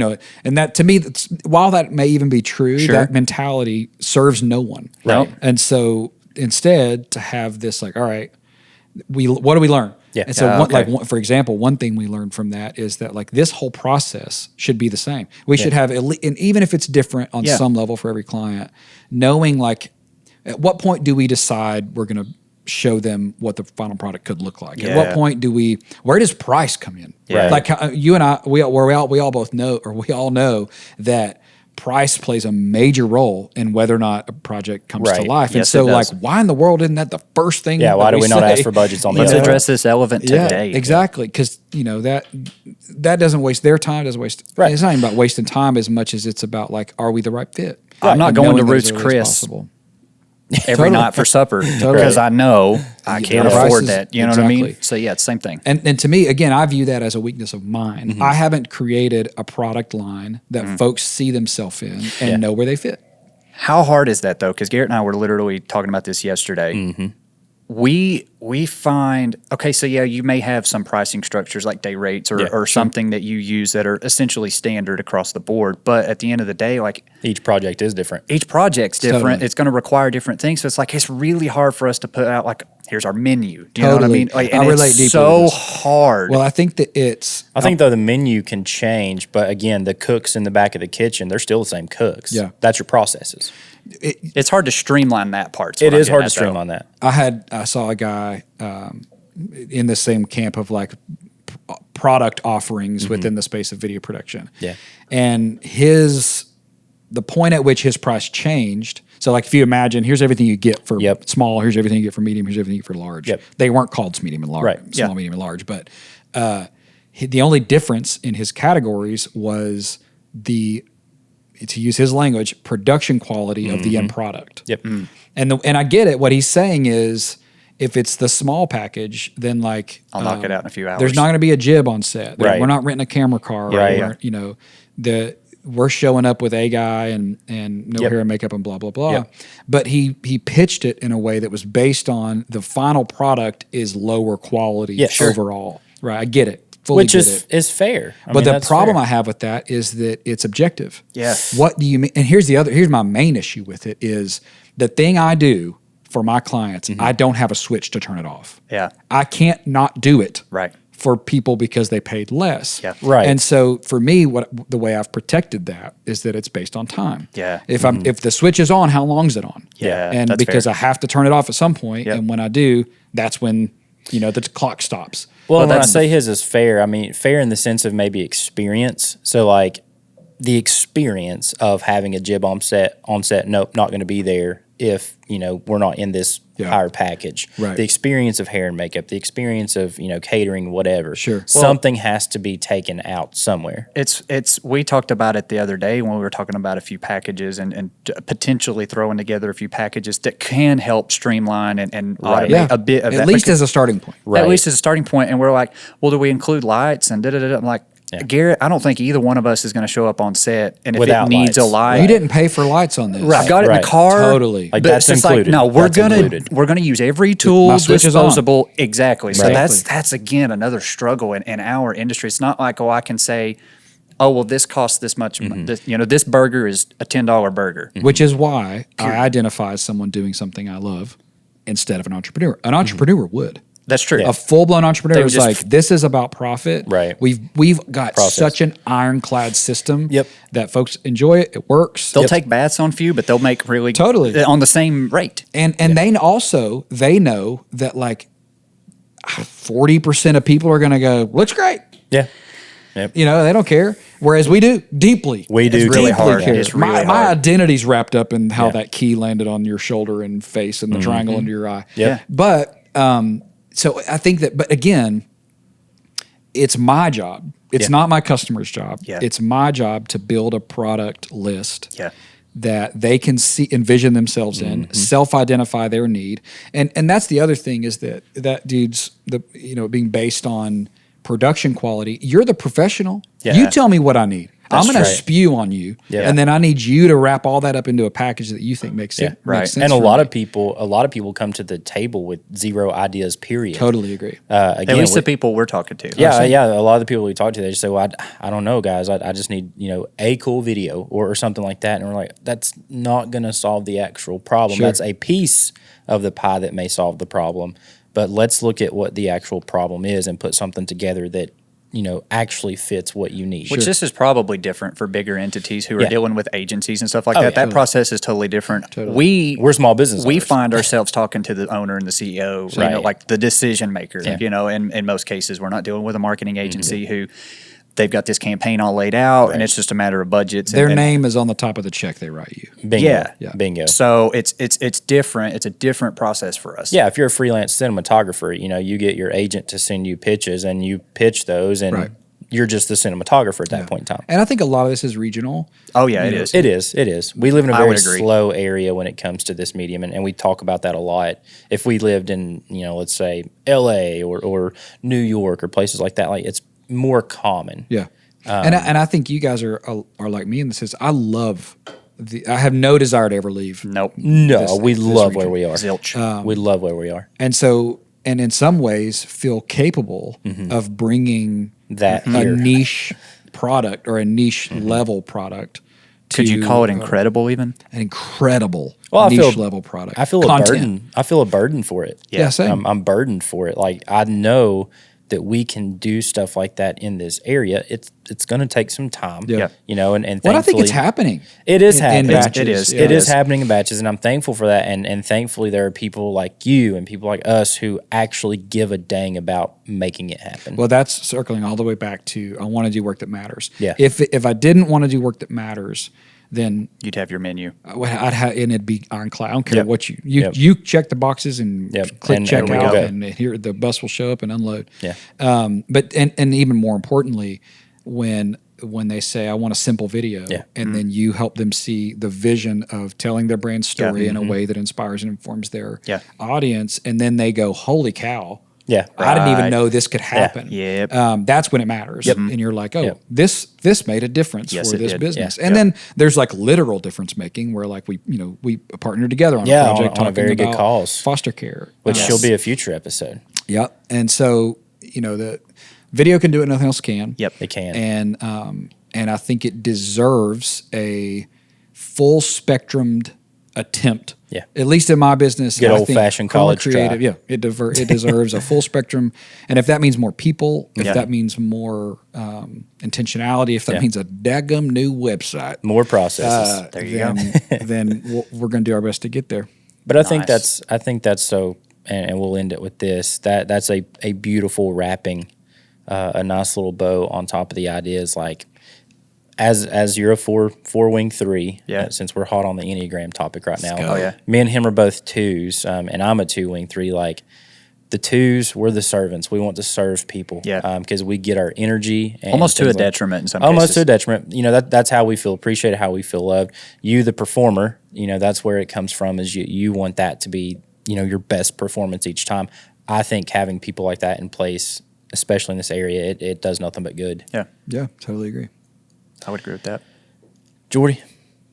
and that to me, while that may even be true, Sure. that mentality serves no one. Nope. And so instead to have this like, all right, what do we learn? Yeah. And so okay. for example, one thing we learned from that is that like this whole process should be the same. We should have, and even if it's different on some level for every client, knowing like at what point do we decide we're going to show them what the final product could look like? At what point where does price come in? Yeah. Like you and I, we all both know, or we all know that price plays a major role in whether or not a project comes to Right. life. And Yes, so it does. like, why in the world isn't that the first thing? Yeah, why that do we not say? ask for budgets on the Let's other? address this elephant today. Yeah, exactly. Because that doesn't waste their time. Doesn't waste. Right. It's not even about wasting time as much as it's about like, are we the right fit? I'm not Like, going to knowing that Ruth's as early as Chris possible. every Totally. night for supper because I know I can't the afford prices- that. You know what I mean? exactly. So yeah, it's the same thing. And to me, again, I view that as a weakness of mine. I haven't created a product line that folks see themselves in and know where they fit. How hard is that though? Because Garrett and I were literally talking about this yesterday. We find, okay, so yeah, you may have some pricing structures like day rates or something that you use that are essentially standard across the board. But at the end of the day, like Each project is different. each project's different. Totally. It's going to require different things. So it's like, it's really hard for us to put out like, here's our menu. Do you know what I Totally. mean? Like, I and relate it's deeply so with this. hard. Well, I think that it's I think though the menu can change, but again, the cooks in the back of the kitchen, they're still the same cooks. Yeah. That's your processes. it's hard to streamline that part. It is hard to streamline that. I saw a guy in the same camp of like product offerings within the space of video production. Yeah. And the point at which his price changed. So like if you imagine, here's everything you get for small, here's everything you get for medium, here's everything you get for large. Yep. They weren't called medium and large, Right. small, medium, and large, but the only difference in his categories was the to use his language, production quality of the end product. Yep. And I get it. What he's saying is, if it's the small package, then like I'll knock it out in a few hours. there's not going to be a jib on set. Right. We're not renting a camera car. Right. We're, you know, we're showing up with a guy and no hair and makeup and blah blah blah. Yep. But he pitched it in a way that was based on the final product is lower quality overall. Right. I get it. Fully Which get it. is fair. But the problem I have with that is that it's objective. Yeah. What do you mean? And here's my main issue with it is the thing I do for my clients, I don't have a switch to turn it off. Yeah. I can't not do it. Right. For people because they paid less. Yeah. Right. And so for me, the way I've protected that is that it's based on time. Yeah. If the switch is on, how long is it on? Yeah, And that's because fair. I have to turn it off at some point, Yep. and when I do, that's when the clock stops. Well, when I that's say his is fair, I mean fair in the sense of maybe experience. So like the experience of having a jib on set, nope, not going to be there if, we're not in this higher package. Right. The experience of hair and makeup, the experience of, catering, whatever. Sure. Something has to be taken out somewhere. We talked about it the other day when we were talking about a few packages and potentially throwing together a few packages that can help streamline and automate a bit of that. At least as a starting point. Right. At least as a starting point. And we're like, well, do we include lights and da-da-da-da? I'm like, Garrett, I don't think either one of us is going to show up on set. And if Without it needs lights. a light. You didn't pay for lights on this. I've got it in the car. Totally. Like but that's it's included. Like, no, we're That's gonna included. use every tool My switch is on. disposable. Exactly. So Right. that's again another struggle in our industry. It's not like I can say, oh well, this costs this much. This burger is a $10 burger. Which is why I identify as someone doing something I love instead of an entrepreneur. An entrepreneur would. That's true. A full-blown entrepreneur would is just- like, this is about profit. Right. We've got Process. such an ironclad system Yep. that folks enjoy it. It works. They'll take baths on few, but they'll make really Totally. on the same rate. And they know that like 40% of people are going to go, looks great. Yeah. Yep. They don't care. Whereas we do deeply. We do really Deeply hard. care. It's really my hard. identity's wrapped up in how Yeah. that key landed on your shoulder and face and the triangle under your eye. Yeah. But so I think that, but again, it's my job. It's not my customer's job. Yeah. It's my job to build a product list Yeah. that they can envision themselves in, self-identify their need. And that's the other thing is that dude's being based on production quality. You're the professional. Yeah. You tell me what I need. That's I'm going to right. spew on you, Yeah. and then I need you to wrap all that up into a package that you think makes sense. right. Makes sense And a for lot me. of people come to the table with zero ideas, period. Totally agree. Again, At least the people we're talking to. Yeah, a lot of the people we talk to, they just say, well, I don't know, guys. I just need, a cool video or something like that. And we're like, that's not going to solve the actual problem. Sure. That's a piece of the pie that may solve the problem. But let's look at what the actual problem is and put something together that, actually fits what you need. Which this is probably different for bigger entities who are Yeah. dealing with agencies and stuff like Oh, that. yeah. That Totally. process is totally different. Totally. We're small business We owners. find ourselves talking to the owner and the CEO, Right. like the decision maker. Yeah. In most cases, we're not dealing with a marketing agency who they've got this campaign all laid out, and it's just a matter of budgets. Their and name is on the top of the check they write you. Bingo. Yeah. Bingo. So it's different. It's a different process for us. Yeah, if you're a freelance cinematographer, you get your agent to send you pitches and you pitch those and Right. you're just the cinematographer at that point in time. And I think a lot of this is regional. Oh yeah, it is. It is. We live in a I very would agree. slow area when it comes to this medium, and we talk about that a lot. If we lived in, let's say LA or New York or places like that, like it's more common. Yeah. And I think you guys are like me in the sense I love I have no desire to ever leave. Nope. No, we this love where region. we are. Zilch. We love where we are. And so, and in some ways, feel capable of bringing That a here. niche product or a niche level product. Could you call it uh, incredible even? an incredible Well, I niche feel- level product? I feel Content. a burden. I feel a burden for it. Yeah, same. I'm burdened for it. Like I know that we can do stuff like that in this area. It's going to take some time. Yeah. And Well, I think it's thankfully- happening. It is in happening. batches. It is. Yeah. It is happening in batches, and I'm thankful for that. And thankfully, there are people like you and people like us who actually give a dang about making it happen. Well, that's circling all the way back to I want to do work that matters. Yeah. If I didn't want to do work that matters, then You'd have your menu. I'd have and it'd be ironclad. I don't care Yep. what you Yep. you check the boxes and Yep. click And check there we out, go. and here the bus will show up and unload. Yeah. But even more importantly, when when they say, I want a simple video, Yeah. and then you help them see the vision of telling their brand story in a way that inspires and informs their audience, and then they go, holy cow, Yeah. I didn't even Right. know this could happen. Yep. That's when it matters. And you're like, oh, Yep. this made a difference Yes, for it this did. business. Yeah. And Yep. then there's like literal difference making where like we partnered together on Yeah, a project on a talking very good about cause. foster care. Which Yes. will be a future episode. Yep. And so, the video can do it, nothing else can. Yep. It can. And I think it deserves a full spectrumed attempt. Yeah. At least in my business. Good I think old-fashioned Chroma college try. creative. Yeah. It deserves a full spectrum. And if that means more people, if Yeah. that means more intentionality, if that Yeah. means a daggum new website, More processes. There you go. then we're going to do our best to get there. But I think Nice. that's so, and we'll end it with this. That's a beautiful wrapping, a nice little bow on top of the ideas. Like, as you're a four wing three, Yeah. since we're hot on the Enneagram topic right now. go. Oh, yeah. Me and him are both twos, and I'm a 2 wing 3. Like, the twos, we're the servants. We want to serve people. Yeah. Because we get our energy. And Almost to a things like- detriment in some Almost cases. to a detriment. That's how we feel appreciated, how we feel loved. You, the performer, that's where it comes from, is you want that to be, your best performance each time. I think having people like that in place, especially in this area, it does nothing but good. Yeah, Yeah, totally agree. I would agree with that. Jordy,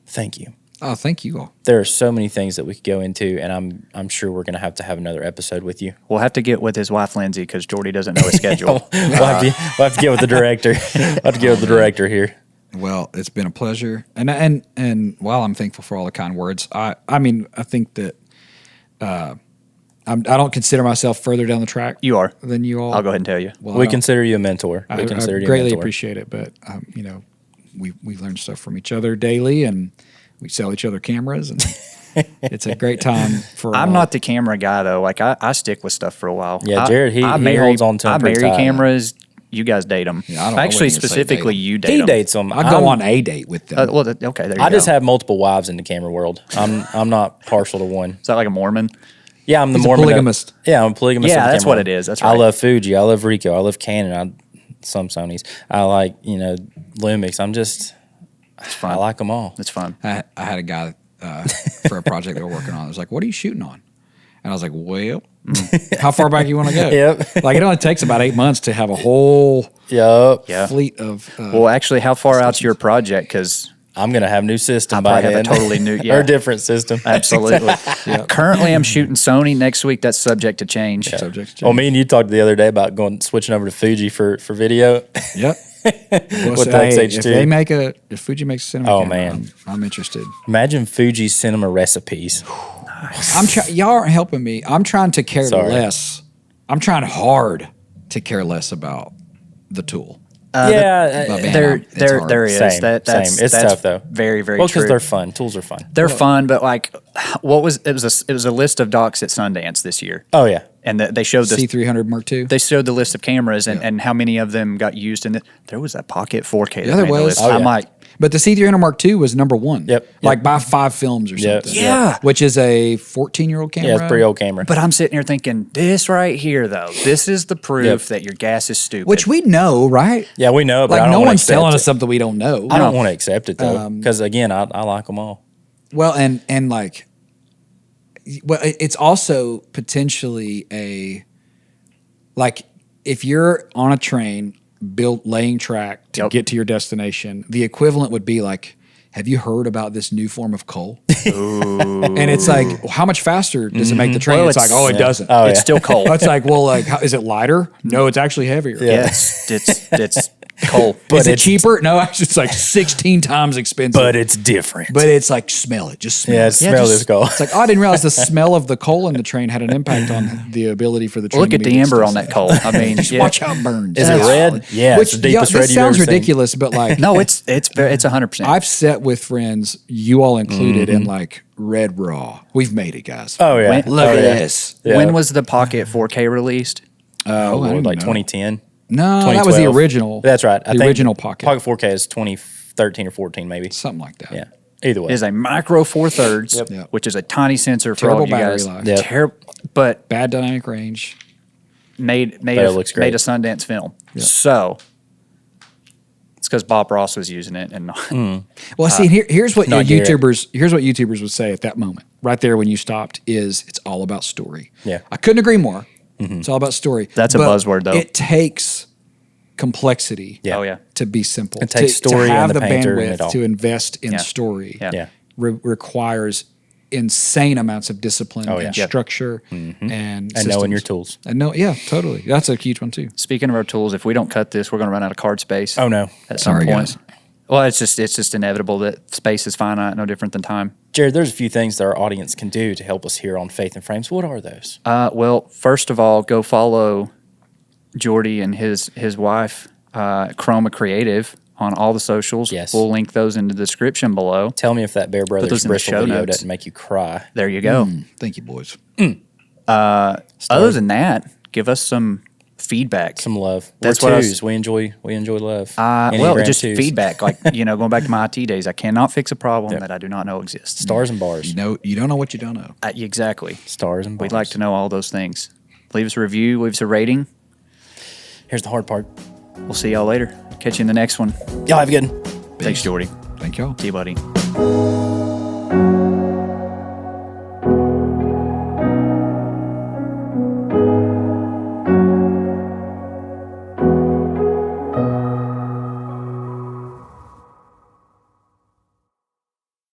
thank you. Oh, thank you all. There are so many things that we could go into, and I'm sure we're going to have another episode with you. We'll have to get with his wife, Lindsay, because Jordy doesn't know his schedule. We'll have to get with the director. We'll have to get with the director here. Well, it's been a pleasure, and while I'm thankful for all the kind words, I think that I don't consider myself further down the track. You are. Than you all. I'll go ahead and tell you. Well, We consider you a mentor. I We consider you a greatly mentor. appreciate it, but we learn stuff from each other daily, and we sell each other cameras, and it's a great time for. I'm not the camera guy, though. Like, I stick with stuff for a while. Yeah, Jared, he holds on to 'em I pretty marry tight. cameras. You guys date them. Yeah, I wouldn't Actually, even say specifically, date 'em. you date He them. dates them. I go on a date with them. Okay, there you go. I just have multiple wives in the camera world. I'm not partial to one. Is that like a Mormon? Yeah, I'm the He's a Mormon. polygamist. Yeah, I'm a polygamist. Yeah, of the that's camera what world. it is. That's I right. love Fuji. I love Ricoh. I love Canon. Some Sonys. I like Lumix. I like them all. It's fun. I had a guy for a project they were working on. I was like, "What are you shooting on?" And I was like, "Well, how far back you want to go?" Yep. Like it only takes about 8 months to have a whole Yup. Yeah. fleet of. Well, actually, how far out's your project? Because I'm gonna have a new system I'll by probably have then. a totally new- or yeah. a different system. absolutely. Currently, I'm shooting Sony. Next week, that's subject to change. subjects. Well, me and you talked the other day about switching over to Fuji for video. Yep. Well, With so, the hey, XH2. if Fuji makes a cinema, Oh, camera, man. I'm interested. Imagine Fuji cinema recipes. Y'all aren't helping me. I'm trying to care Sorry. less. I'm trying hard to care less about the tool. Yeah, But man, There hard. is. Same, That's same. It's that's tough, though. Very, very well, true. because they're fun. Tools are fun. They're fun, but like, it was a list of docs at Sundance this year, Oh yeah. and they showed this. C300 Mark II. They showed the list of cameras and how many of them got used. And there was that Pocket 4K. Yeah, there was. Oh, I'm yeah. like, But the C300 Mark II was number one. Yep. Like by 5 films or Yep. something. Yeah. Which is a 14-year-old camera. Yeah, it's a pretty old camera. but I'm sitting here thinking, this right here, though, this is the proof Yep. that your gas is stupid. Which we know, right? Yeah, we know, but Like I don't no wanna one's accept telling it. us something we don't know. I don't want to accept it though, because again, I like them all. Well, and like, well, it's also potentially like if you're on a train laying track to Yep. get to your destination, the equivalent would be like, have you heard about this new form of coal? And it's like, well, how much faster does it make the train? Well, it's like, it's- oh, it doesn't. Oh, it's yeah. still cold. It's like, well, like, is it lighter? No, it's actually heavier. yeah, it's cold. Is it cheaper? No, actually, it's like 16 times expensive. But it's different. But it's like, smell it. Just smell yeah, it. smell this coal. It's like, oh, I didn't realize the smell of the coal in the train had an impact on the ability for the train Look to at meet the its amber on that destination. coal. I mean, Just yeah. watch how it burns. Is it red? Yeah, Which, it's the deepest red this you've sounds ever seen. ridiculous, but like, No, it's 100%. I've sat with friends, you all included, in like red raw. We've made it, guys. Oh yeah. When- Look oh, at yeah. this. Yeah. When was the Pocket 4K released? Oh, I Lord, don't like know. 2010. No, that was the 2012. original. That's right. The original Pocket. Pocket 4K is 2013 or 14 maybe. Something like that. Yeah. Either way. It is a micro 4/3, Yep. which is a tiny sensor for Terrible all of you battery guys. life. Yep. Terrible, but Bad dynamic range. made But it looks great. made a Sundance film. So because Bob Ross was using it and not. Well, see, here's what not Garrett. YouTubers would say at that moment, right there when you stopped, is it's all about story. Yeah. I couldn't agree more. It's all about story. That's a But buzzword, though. It takes complexity Yeah. Oh, yeah. to be simple. It takes story to have and the painter and bandwidth it all. to invest in Yeah. story Yeah. requires insane amounts of discipline Oh, yeah. and Yep. structure and knowing your systems. tools. And yeah, totally. That's a huge one too. Speaking of our tools, if we don't cut this, we're going to run out of card space. Oh, no. At some Sorry, point. guys. Well, it's just inevitable that space is finite, no different than time. Jared, there's a few things that our audience can do to help us here on Faith and Frames. What are those? Well, first of all, go follow Jordy and his wife, Chroma Creative, on all the socials. Yes. We'll link those in the description below. Tell me if that Bear Brothers those in the bristle show video notes. doesn't make you cry. There you go. Thank you, boys. Other than that, give us some feedback. Some love. That's We're what I was- twos. We enjoy love. Well, Enneagram just twos. feedback. Like, going back to my IT days, I cannot fix a problem that I do not know exists. Stars and bars. You don't know what you don't know. Exactly. Stars and bars. We'd like to know all those things. Leave us a review, leave us a rating. Here's the hard part. We'll see y'all later. Catch you in the next one. Y'all have a good one. Thanks, Jordy. Thank y'all. See you, buddy.